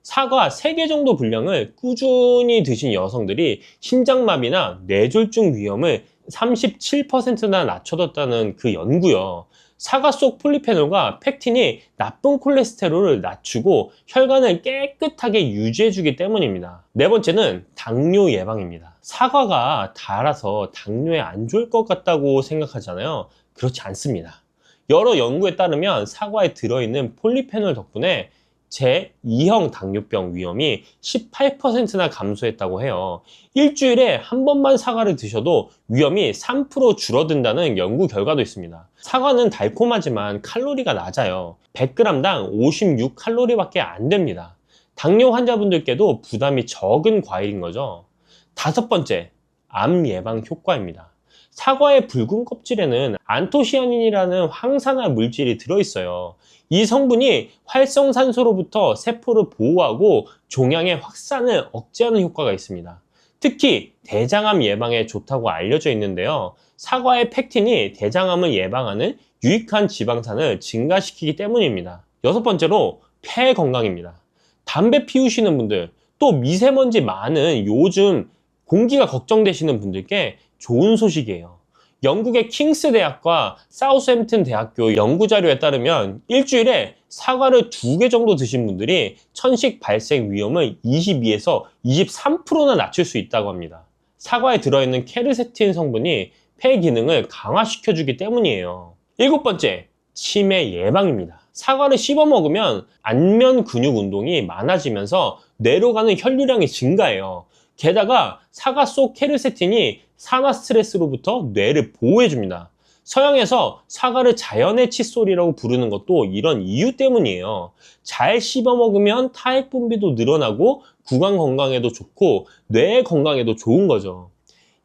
사과 3개 정도 분량을 꾸준히 드신 여성들이 심장마비나 뇌졸중 위험을 37%나 낮춰뒀다는 그 연구요. 사과 속 폴리페놀과 펙틴이 나쁜 콜레스테롤을 낮추고 혈관을 깨끗하게 유지해주기 때문입니다. 네 번째는 당뇨 예방입니다. 사과가 달아서 당뇨에 안 좋을 것 같다고 생각하잖아요. 그렇지 않습니다. 여러 연구에 따르면 사과에 들어있는 폴리페놀 덕분에 제2형 당뇨병 위험이 18%나 감소했다고 해요. 일주일에 한 번만 사과를 드셔도 위험이 3% 줄어든다는 연구 결과도 있습니다. 사과는 달콤하지만 칼로리가 낮아요. 100g당 56칼로리밖에 안 됩니다. 당뇨 환자분들께도 부담이 적은 과일인 거죠. 다섯 번째, 암 예방 효과입니다. 사과의 붉은 껍질에는 안토시아닌이라는 항산화 물질이 들어있어요. 이 성분이 활성산소로부터 세포를 보호하고 종양의 확산을 억제하는 효과가 있습니다. 특히 대장암 예방에 좋다고 알려져 있는데요. 사과의 펙틴이 대장암을 예방하는 유익한 지방산을 증가시키기 때문입니다. 여섯 번째로 폐 건강입니다. 담배 피우시는 분들, 또 미세먼지 많은 요즘 공기가 걱정되시는 분들께 좋은 소식이에요. 영국의 킹스 대학과 사우스햄튼 대학교 연구 자료에 따르면 일주일에 사과를 2개 정도 드신 분들이 천식 발생 위험을 22에서 23%나 낮출 수 있다고 합니다. 사과에 들어있는 케르세틴 성분이 폐 기능을 강화시켜주기 때문이에요. 7번째, 치매 예방입니다. 사과를 씹어 먹으면 안면 근육 운동이 많아지면서 뇌로 가는 혈류량이 증가해요. 게다가 사과 속 케르세틴이 산화 스트레스로부터 뇌를 보호해줍니다. 서양에서 사과를 자연의 칫솔이라고 부르는 것도 이런 이유 때문이에요. 잘 씹어 먹으면 타액 분비도 늘어나고 구강 건강에도 좋고 뇌 건강에도 좋은 거죠.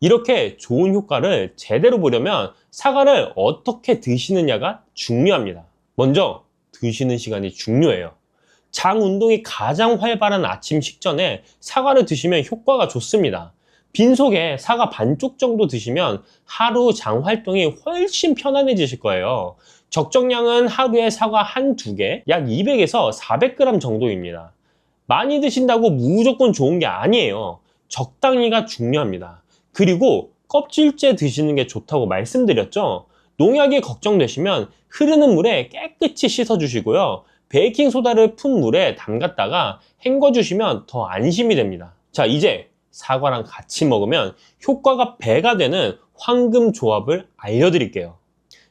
이렇게 좋은 효과를 제대로 보려면 사과를 어떻게 드시느냐가 중요합니다. 먼저 드시는 시간이 중요해요. 장 운동이 가장 활발한 아침 식전에 사과를 드시면 효과가 좋습니다. 빈속에 사과 반쪽 정도 드시면 하루 장 활동이 훨씬 편안해지실 거예요. 적정량은 하루에 사과 한두 개, 약 200에서 400g 정도입니다. 많이 드신다고 무조건 좋은 게 아니에요. 적당히가 중요합니다. 그리고 껍질째 드시는 게 좋다고 말씀드렸죠? 농약이 걱정되시면 흐르는 물에 깨끗이 씻어주시고요. 베이킹소다를 푼 물에 담갔다가 헹궈주시면 더 안심이 됩니다. 자, 이제 사과랑 같이 먹으면 효과가 배가 되는 황금 조합을 알려드릴게요.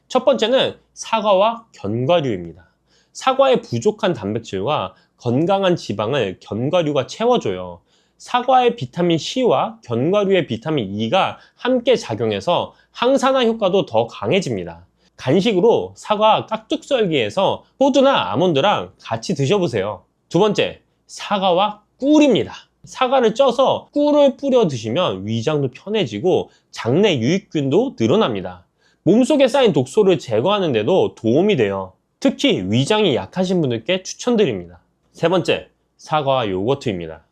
첫 번째는 사과와 견과류입니다. 사과의 부족한 단백질과 건강한 지방을 견과류가 채워줘요. 사과의 비타민 C와 견과류의 비타민 E가 함께 작용해서 항산화 효과도 더 강해집니다. 간식으로 사과 깍둑썰기해서 호두나 아몬드랑 같이 드셔보세요. 두 번째, 사과와 꿀입니다. 사과를 쪄서 꿀을 뿌려 드시면 위장도 편해지고 장내 유익균도 늘어납니다. 몸속에 쌓인 독소를 제거하는 데도 도움이 돼요. 특히 위장이 약하신 분들께 추천드립니다. 세 번째, 사과와 요거트입니다.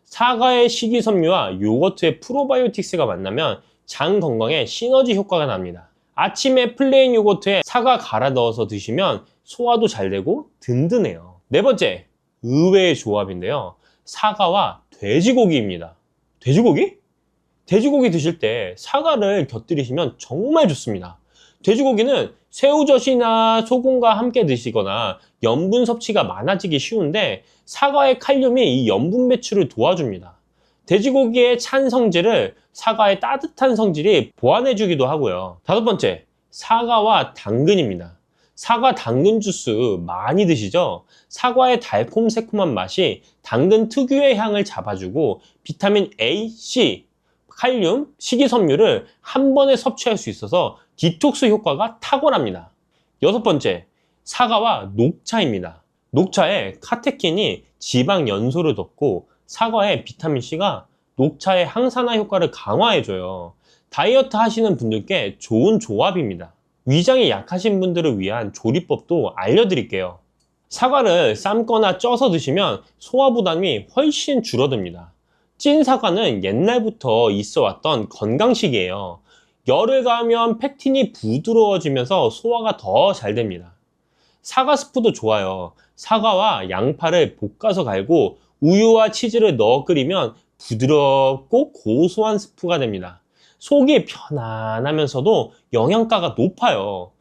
사과의 식이섬유와 요거트의 프로바이오틱스가 만나면 장 건강에 시너지 효과가 납니다. 아침에 플레인 요거트에 사과 갈아 넣어서 드시면 소화도 잘 되고 든든해요. 네 번째, 의외의 조합인데요. 사과와 돼지고기입니다. 돼지고기? 돼지고기 드실 때 사과를 곁들이시면 정말 좋습니다. 돼지고기는 새우젓이나 소금과 함께 드시거나 염분 섭취가 많아지기 쉬운데 사과의 칼륨이 이 염분 배출을 도와줍니다. 돼지고기의 찬 성질을 사과의 따뜻한 성질이 보완해주기도 하고요. 다섯 번째, 사과와 당근입니다. 사과 당근 주스 많이 드시죠? 사과의 달콤 새콤한 맛이 당근 특유의 향을 잡아주고 비타민 A, C, 칼륨, 식이섬유를 한 번에 섭취할 수 있어서 디톡스 효과가 탁월합니다. 여섯 번째, 사과와 녹차입니다. 녹차에 카테킨이 지방 연소를 덮고 사과의 비타민C가 녹차의 항산화 효과를 강화해줘요. 다이어트 하시는 분들께 좋은 조합입니다. 위장이 약하신 분들을 위한 조리법도 알려드릴게요. 사과를 삶거나 쪄서 드시면 소화 부담이 훨씬 줄어듭니다. 찐 사과는 옛날부터 있어 왔던 건강식이에요. 열을 가하면 팩틴이 부드러워지면서 소화가 더 잘 됩니다. 사과 스프도 좋아요. 사과와 양파를 볶아서 갈고 우유와 치즈를 넣어 끓이면 부드럽고 고소한 스프가 됩니다. 속이 편안하면서도 영양가가 높아요.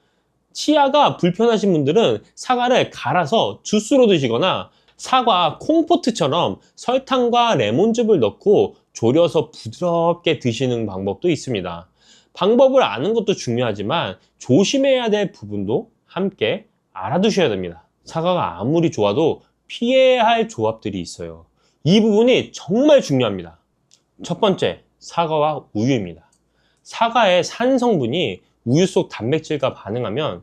치아가 불편하신 분들은 사과를 갈아서 주스로 드시거나 사과 콩포트처럼 설탕과 레몬즙을 넣고 졸여서 부드럽게 드시는 방법도 있습니다. 방법을 아는 것도 중요하지만 조심해야 될 부분도 함께 알아두셔야 됩니다. 사과가 아무리 좋아도 피해야 할 조합들이 있어요. 이 부분이 정말 중요합니다. 첫 번째, 사과와 우유입니다. 사과의 산 성분이 우유 속 단백질과 반응하면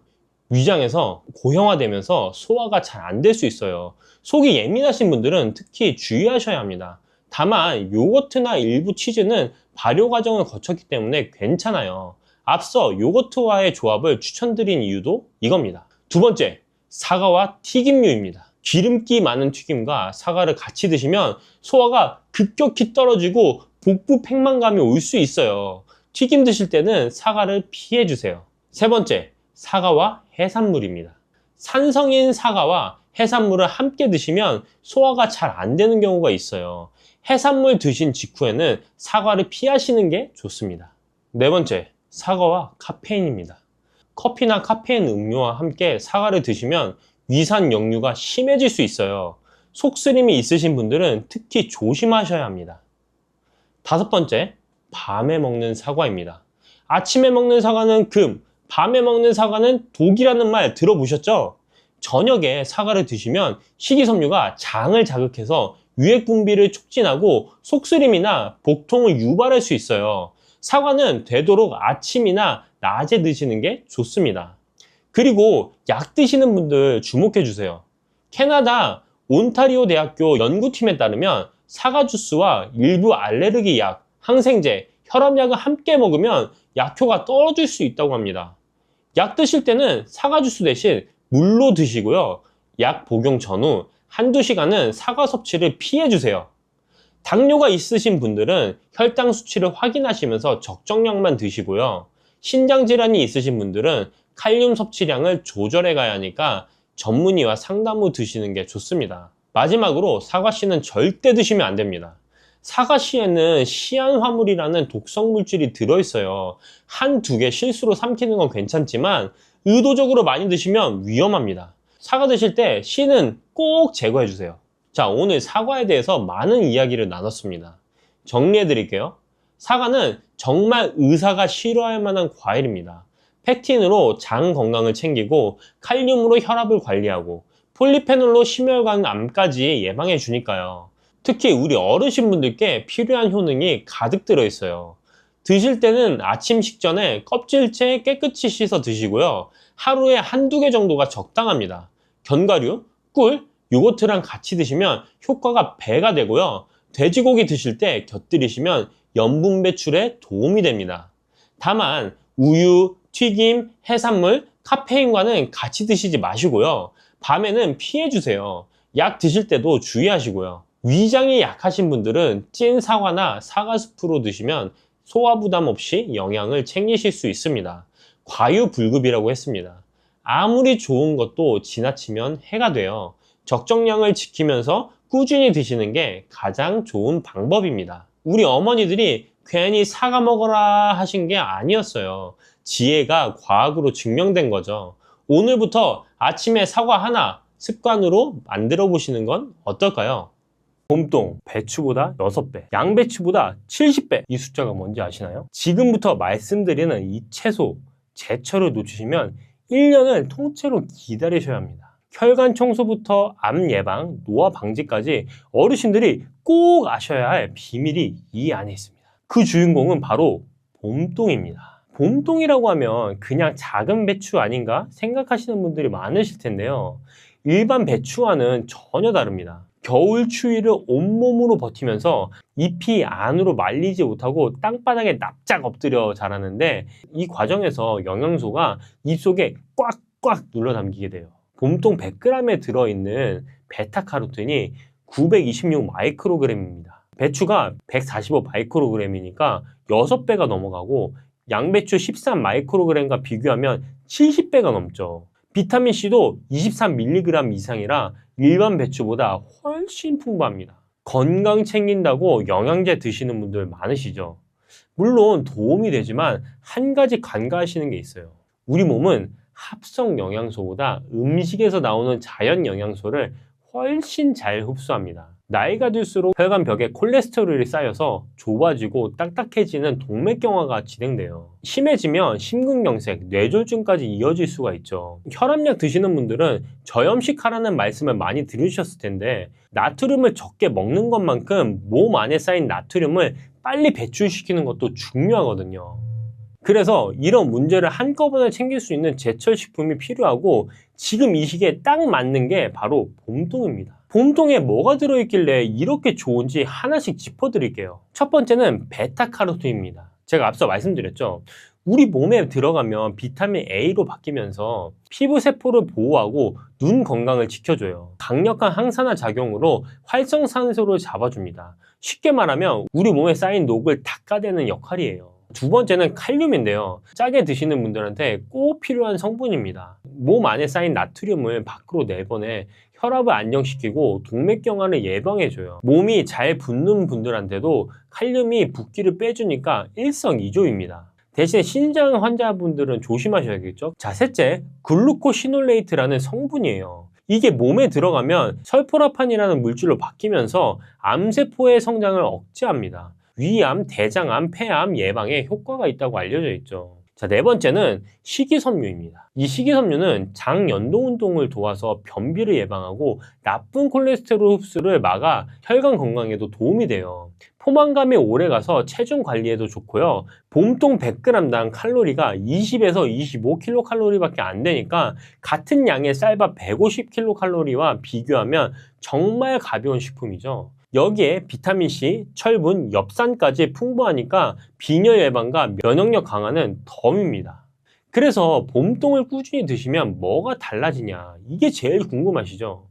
위장에서 고형화되면서 소화가 잘 안 될 수 있어요. 속이 예민하신 분들은 특히 주의하셔야 합니다. 다만 요거트나 일부 치즈는 발효 과정을 거쳤기 때문에 괜찮아요. 앞서 요거트와의 조합을 추천드린 이유도 이겁니다. 두 번째, 사과와 튀김류입니다. 기름기 많은 튀김과 사과를 같이 드시면 소화가 급격히 떨어지고 복부 팽만감이 올 수 있어요. 튀김 드실 때는 사과를 피해주세요. 세 번째, 사과와 해산물입니다. 산성인 사과와 해산물을 함께 드시면 소화가 잘 안 되는 경우가 있어요. 해산물 드신 직후에는 사과를 피하시는 게 좋습니다. 네 번째, 사과와 카페인입니다. 커피나 카페인 음료와 함께 사과를 드시면 위산 역류가 심해질 수 있어요. 속쓰림이 있으신 분들은 특히 조심하셔야 합니다. 다섯 번째, 밤에 먹는 사과입니다. 아침에 먹는 사과는 금, 밤에 먹는 사과는 독이라는 말 들어보셨죠? 저녁에 사과를 드시면 식이섬유가 장을 자극해서 유액 분비를 촉진하고 속쓰림이나 복통을 유발할 수 있어요. 사과는 되도록 아침이나 낮에 드시는 게 좋습니다. 그리고 약 드시는 분들 주목해 주세요. 캐나다 온타리오 대학교 연구팀에 따르면 사과 주스와 일부 알레르기 약, 항생제, 혈압약을 함께 먹으면 약효가 떨어질 수 있다고 합니다. 약 드실 때는 사과 주스 대신 물로 드시고요. 약 복용 전후 한두 시간은 사과 섭취를 피해 주세요. 당뇨가 있으신 분들은 혈당 수치를 확인하시면서 적정량만 드시고요. 신장 질환이 있으신 분들은 칼륨 섭취량을 조절해 가야 하니까 전문의와 상담 후 드시는 게 좋습니다. 마지막으로 사과씨는 절대 드시면 안 됩니다. 사과씨에는 시안화물이라는 독성 물질이 들어있어요. 한두 개 실수로 삼키는 건 괜찮지만 의도적으로 많이 드시면 위험합니다. 사과 드실 때 씨는 꼭 제거해 주세요. 자, 오늘 사과에 대해서 많은 이야기를 나눴습니다. 정리해 드릴게요. 사과는 정말 의사가 싫어할 만한 과일입니다. 펙틴으로 장 건강을 챙기고 칼륨으로 혈압을 관리하고 폴리페놀로 심혈관 암까지 예방해 주니까요. 특히 우리 어르신분들께 필요한 효능이 가득 들어있어요. 드실 때는 아침 식전에 껍질째 깨끗이 씻어 드시고요. 하루에 한두 개 정도가 적당합니다. 견과류, 꿀, 요거트랑 같이 드시면 효과가 배가 되고요. 돼지고기 드실 때 곁들이시면 염분 배출에 도움이 됩니다. 다만 우유, 튀김, 해산물, 카페인과는 같이 드시지 마시고요. 밤에는 피해 주세요. 약 드실 때도 주의하시고요. 위장이 약하신 분들은 찐 사과나 사과 스프로 드시면 소화 부담 없이 영양을 챙기실 수 있습니다. 과유불급이라고 했습니다. 아무리 좋은 것도 지나치면 해가 돼요. 적정량을 지키면서 꾸준히 드시는 게 가장 좋은 방법입니다. 우리 어머니들이 괜히 사과 먹어라 하신 게 아니었어요. 지혜가 과학으로 증명된 거죠. 오늘부터 아침에 사과 하나 습관으로 만들어 보시는 건 어떨까요? 봄동 배추보다 6배, 양배추보다 70배. 이 숫자가 뭔지 아시나요? 지금부터 말씀드리는 이 채소, 제철을 놓치시면 1년을 통째로 기다리셔야 합니다. 혈관 청소부터 암 예방, 노화 방지까지 어르신들이 꼭 아셔야 할 비밀이 이 안에 있습니다. 그 주인공은 바로 봄동입니다. 봄동이라고 하면 그냥 작은 배추 아닌가 생각하시는 분들이 많으실 텐데요. 일반 배추와는 전혀 다릅니다. 겨울 추위를 온몸으로 버티면서 잎이 안으로 말리지 못하고 땅바닥에 납작 엎드려 자라는데 이 과정에서 영양소가 잎 속에 꽉꽉 눌러 담기게 돼요. 봄동 100g에 들어있는 베타카로틴이 926 마이크로그램입니다. 배추가 145 마이크로그램이니까 6배가 넘어가고 양배추 13 마이크로그램과 비교하면 70배가 넘죠. 비타민C도 23mg 이상이라 일반 배추보다 훨씬 풍부합니다. 건강 챙긴다고 영양제 드시는 분들 많으시죠? 물론 도움이 되지만 한 가지 간과하시는 게 있어요. 우리 몸은 합성 영양소보다 음식에서 나오는 자연 영양소를 훨씬 잘 흡수합니다. 나이가 들수록 혈관 벽에 콜레스테롤이 쌓여서 좁아지고 딱딱해지는 동맥경화가 진행돼요. 심해지면 심근경색, 뇌졸중까지 이어질 수가 있죠. 혈압약 드시는 분들은 저염식하라는 말씀을 많이 들으셨을 텐데 나트륨을 적게 먹는 것만큼 몸 안에 쌓인 나트륨을 빨리 배출시키는 것도 중요하거든요. 그래서 이런 문제를 한꺼번에 챙길 수 있는 제철 식품이 필요하고 지금 이 시기에 딱 맞는 게 바로 봄동입니다. 봄동에 뭐가 들어있길래 이렇게 좋은지 하나씩 짚어드릴게요. 첫 번째는 베타카로틴입니다. 제가 앞서 말씀드렸죠. 우리 몸에 들어가면 비타민 A로 바뀌면서 피부 세포를 보호하고 눈 건강을 지켜줘요. 강력한 항산화 작용으로 활성산소를 잡아줍니다. 쉽게 말하면 우리 몸에 쌓인 녹을 닦아내는 역할이에요. 두 번째는 칼륨인데요. 짜게 드시는 분들한테 꼭 필요한 성분입니다. 몸 안에 쌓인 나트륨을 밖으로 내보내 혈압을 안정시키고 동맥경화를 예방해줘요. 몸이 잘 붓는 분들한테도 칼륨이 붓기를 빼주니까 일석이조입니다. 대신에 신장 환자분들은 조심하셔야겠죠. 자, 셋째, 글루코시놀레이트라는 성분이에요. 이게 몸에 들어가면 설포라판이라는 물질로 바뀌면서 암세포의 성장을 억제합니다. 위암, 대장암, 폐암 예방에 효과가 있다고 알려져 있죠. 자, 네 번째는 식이섬유입니다. 이 식이섬유는 장 연동 운동을 도와서 변비를 예방하고 나쁜 콜레스테롤 흡수를 막아 혈관 건강에도 도움이 돼요. 포만감이 오래가서 체중 관리에도 좋고요. 봄동 100g당 칼로리가 20에서 25kcal밖에 안 되니까 같은 양의 쌀밥 150kcal와 비교하면 정말 가벼운 식품이죠. 여기에 비타민C, 철분, 엽산까지 풍부하니까 빈혈 예방과 면역력 강화는 덤입니다. 그래서 봄동을 꾸준히 드시면 뭐가 달라지냐, 이게 제일 궁금하시죠?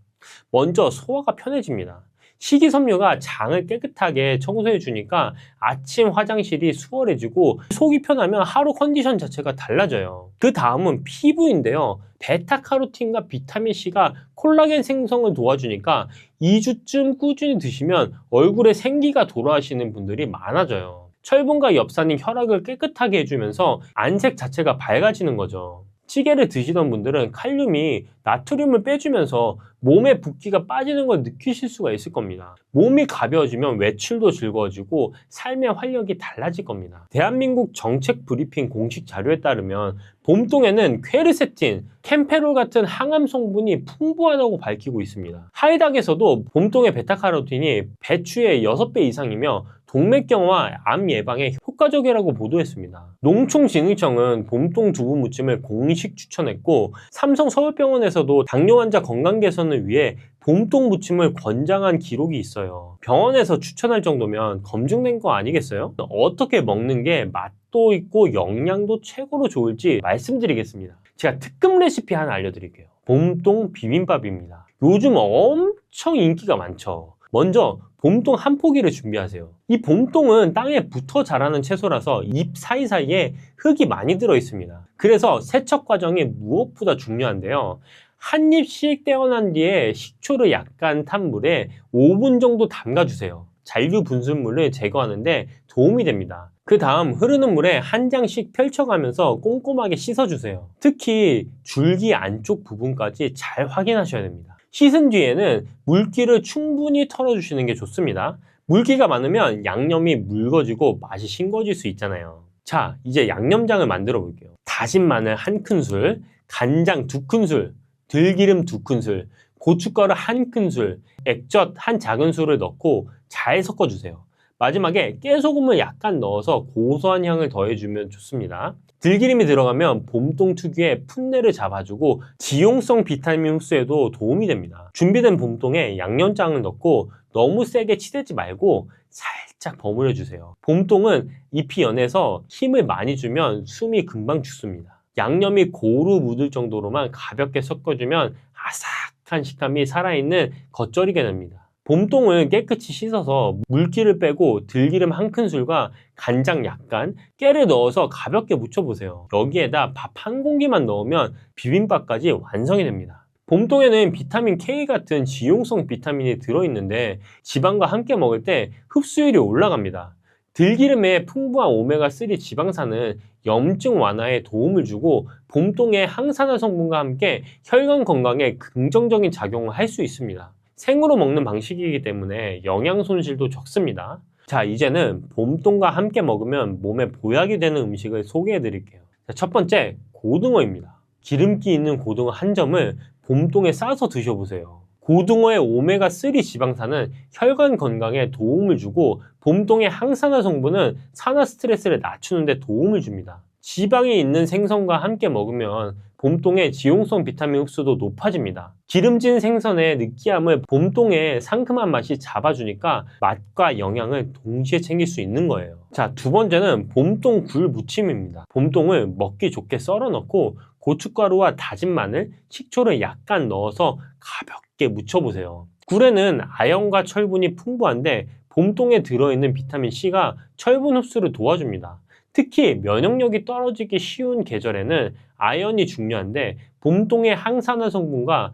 먼저 소화가 편해집니다. 식이섬유가 장을 깨끗하게 청소해 주니까 아침 화장실이 수월해지고 속이 편하면 하루 컨디션 자체가 달라져요. 그 다음은 피부인데요. 베타카로틴과 비타민C가 콜라겐 생성을 도와주니까 2주쯤 꾸준히 드시면 얼굴에 생기가 돌아가시는 분들이 많아져요. 철분과 엽산이 혈액을 깨끗하게 해주면서 안색 자체가 밝아지는 거죠. 찌개를 드시던 분들은 칼륨이 나트륨을 빼주면서 몸에 붓기가 빠지는 걸 느끼실 수가 있을 겁니다. 몸이 가벼워지면 외출도 즐거워지고 삶의 활력이 달라질 겁니다. 대한민국 정책 브리핑 공식 자료에 따르면 봄동에는 퀘르세틴, 캠페롤 같은 항암 성분이 풍부하다고 밝히고 있습니다. 하이닥에서도 봄동의 베타카로틴이 배추의 6배 이상이며 동맥경화, 암 예방에 효과적이라고 보도했습니다. 농촌진흥청은 봄동 두부 무침을 공식 추천했고 삼성 서울병원에서도 당뇨 환자 건강 개선을 위해 봄동 무침을 권장한 기록이 있어요. 병원에서 추천할 정도면 검증된 거 아니겠어요? 어떻게 먹는 게 맛도 있고 영양도 최고로 좋을지 말씀드리겠습니다. 제가 특급 레시피 하나 알려드릴게요. 봄동 비빔밥입니다. 요즘 엄청 인기가 많죠. 먼저 봄동 한 포기를 준비하세요. 이 봄동은 땅에 붙어 자라는 채소라서 잎 사이사이에 흙이 많이 들어 있습니다. 그래서 세척 과정이 무엇보다 중요한데요. 한 입씩 떼어난 뒤에 식초를 약간 탄 물에 5분 정도 담가주세요. 잔류 분수물을 제거하는데 도움이 됩니다. 그 다음 흐르는 물에 한 장씩 펼쳐가면서 꼼꼼하게 씻어주세요. 특히 줄기 안쪽 부분까지 잘 확인하셔야 됩니다. 씻은 뒤에는 물기를 충분히 털어주시는 게 좋습니다. 물기가 많으면 양념이 묽어지고 맛이 싱거워질 수 있잖아요. 자, 이제 양념장을 만들어 볼게요. 다진 마늘 1큰술, 간장 2큰술, 들기름 2큰술, 고춧가루 1큰술, 액젓 1작은술을 넣고 잘 섞어주세요. 마지막에 깨소금을 약간 넣어서 고소한 향을 더해주면 좋습니다. 들기름이 들어가면 봄동 특유의 풋내를 잡아주고 지용성 비타민 흡수에도 도움이 됩니다. 준비된 봄동에 양념장을 넣고 너무 세게 치대지 말고 살짝 버무려 주세요. 봄동은 잎이 연해서 힘을 많이 주면 숨이 금방 죽습니다. 양념이 고루 묻을 정도로만 가볍게 섞어주면 아삭한 식감이 살아있는 겉절이게 됩니다. 봄동을 깨끗이 씻어서 물기를 빼고 들기름 1큰술과 간장 약간, 깨를 넣어서 가볍게 무쳐보세요. 여기에다 밥 1공기만 넣으면 비빔밥까지 완성이 됩니다. 봄동에는 비타민 K 같은 지용성 비타민이 들어있는데 지방과 함께 먹을 때 흡수율이 올라갑니다. 들기름에 풍부한 오메가3 지방산은 염증 완화에 도움을 주고 봄동의 항산화 성분과 함께 혈관 건강에 긍정적인 작용을 할 수 있습니다. 생으로 먹는 방식이기 때문에 영양 손실도 적습니다. 자, 이제는 봄동과 함께 먹으면 몸에 보약이 되는 음식을 소개해 드릴게요. 자, 첫 번째, 고등어입니다. 기름기 있는 고등어 한 점을 봄동에 싸서 드셔보세요. 고등어의 오메가3 지방산은 혈관 건강에 도움을 주고 봄동의 항산화 성분은 산화 스트레스를 낮추는 데 도움을 줍니다. 지방이 있는 생선과 함께 먹으면 봄동의 지용성 비타민 흡수도 높아집니다. 기름진 생선의 느끼함을 봄동의 상큼한 맛이 잡아주니까 맛과 영양을 동시에 챙길 수 있는 거예요. 자, 두 번째는 봄동 굴 무침입니다. 봄동을 먹기 좋게 썰어 넣고 고춧가루와 다진 마늘, 식초를 약간 넣어서 가볍게 무쳐보세요. 굴에는 아연과 철분이 풍부한데 봄동에 들어있는 비타민 C가 철분 흡수를 도와줍니다. 특히 면역력이 떨어지기 쉬운 계절에는 아연이 중요한데 봄동의 항산화 성분과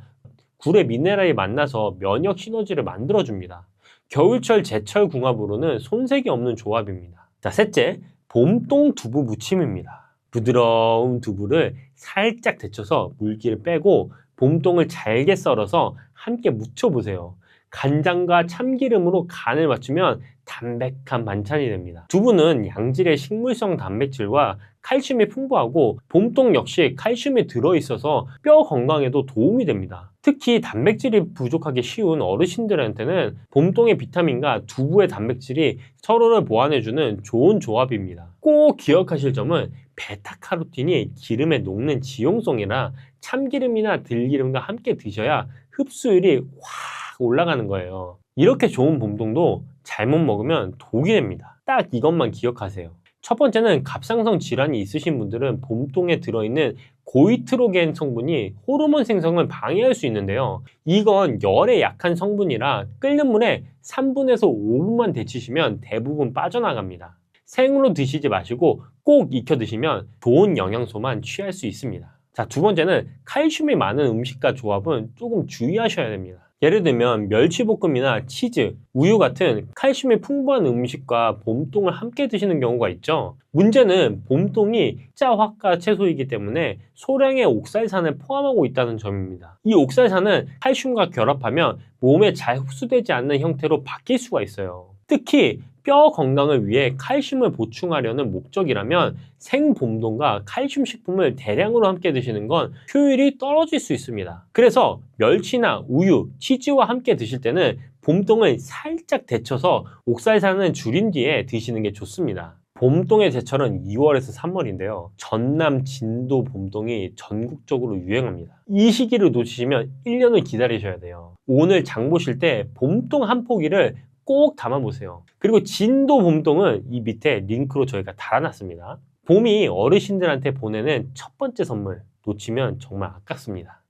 굴의 미네랄이 만나서 면역 시너지를 만들어줍니다. 겨울철 제철 궁합으로는 손색이 없는 조합입니다. 자, 셋째, 봄동 두부 무침입니다. 부드러운 두부를 살짝 데쳐서 물기를 빼고 봄동을 잘게 썰어서 함께 무쳐보세요. 간장과 참기름으로 간을 맞추면 담백한 반찬이 됩니다. 두부는 양질의 식물성 단백질과 칼슘이 풍부하고 봄동 역시 칼슘이 들어있어서 뼈 건강에도 도움이 됩니다. 특히 단백질이 부족하기 쉬운 어르신들한테는 봄동의 비타민과 두부의 단백질이 서로를 보완해주는 좋은 조합입니다. 꼭 기억하실 점은 베타카로틴이 기름에 녹는 지용성이라 참기름이나 들기름과 함께 드셔야 흡수율이 확 올라가는 거예요. 이렇게 좋은 봄동도 잘못 먹으면 독이 됩니다. 딱 이것만 기억하세요. 첫 번째는 갑상선 질환이 있으신 분들은 봄동에 들어있는 고이트로겐 성분이 호르몬 생성을 방해할 수 있는데요. 이건 열에 약한 성분이라 끓는 물에 3분에서 5분만 데치시면 대부분 빠져나갑니다. 생으로 드시지 마시고 꼭 익혀 드시면 좋은 영양소만 취할 수 있습니다. 자, 두 번째는 칼슘이 많은 음식과 조합은 조금 주의하셔야 됩니다. 예를 들면 멸치볶음이나 치즈, 우유 같은 칼슘이 풍부한 음식과 봄동을 함께 드시는 경우가 있죠. 문제는 봄동이 흑자화가 채소이기 때문에 소량의 옥살산을 포함하고 있다는 점입니다. 이 옥살산은 칼슘과 결합하면 몸에 잘 흡수되지 않는 형태로 바뀔 수가 있어요. 특히 뼈 건강을 위해 칼슘을 보충하려는 목적이라면 생봄동과 칼슘 식품을 대량으로 함께 드시는 건 효율이 떨어질 수 있습니다. 그래서 멸치나 우유, 치즈와 함께 드실 때는 봄동을 살짝 데쳐서 옥살산은 줄인 뒤에 드시는 게 좋습니다. 봄동의 제철은 2월에서 3월인데요. 전남 진도 봄동이 전국적으로 유행합니다. 이 시기를 놓치시면 1년을 기다리셔야 돼요. 오늘 장 보실 때 봄동 한 포기를 꼭 담아보세요. 그리고 진도 봄동은 이 밑에 링크로 저희가 달아놨습니다. 봄이 어르신들한테 보내는 첫 번째 선물 놓치면 정말 아깝습니다.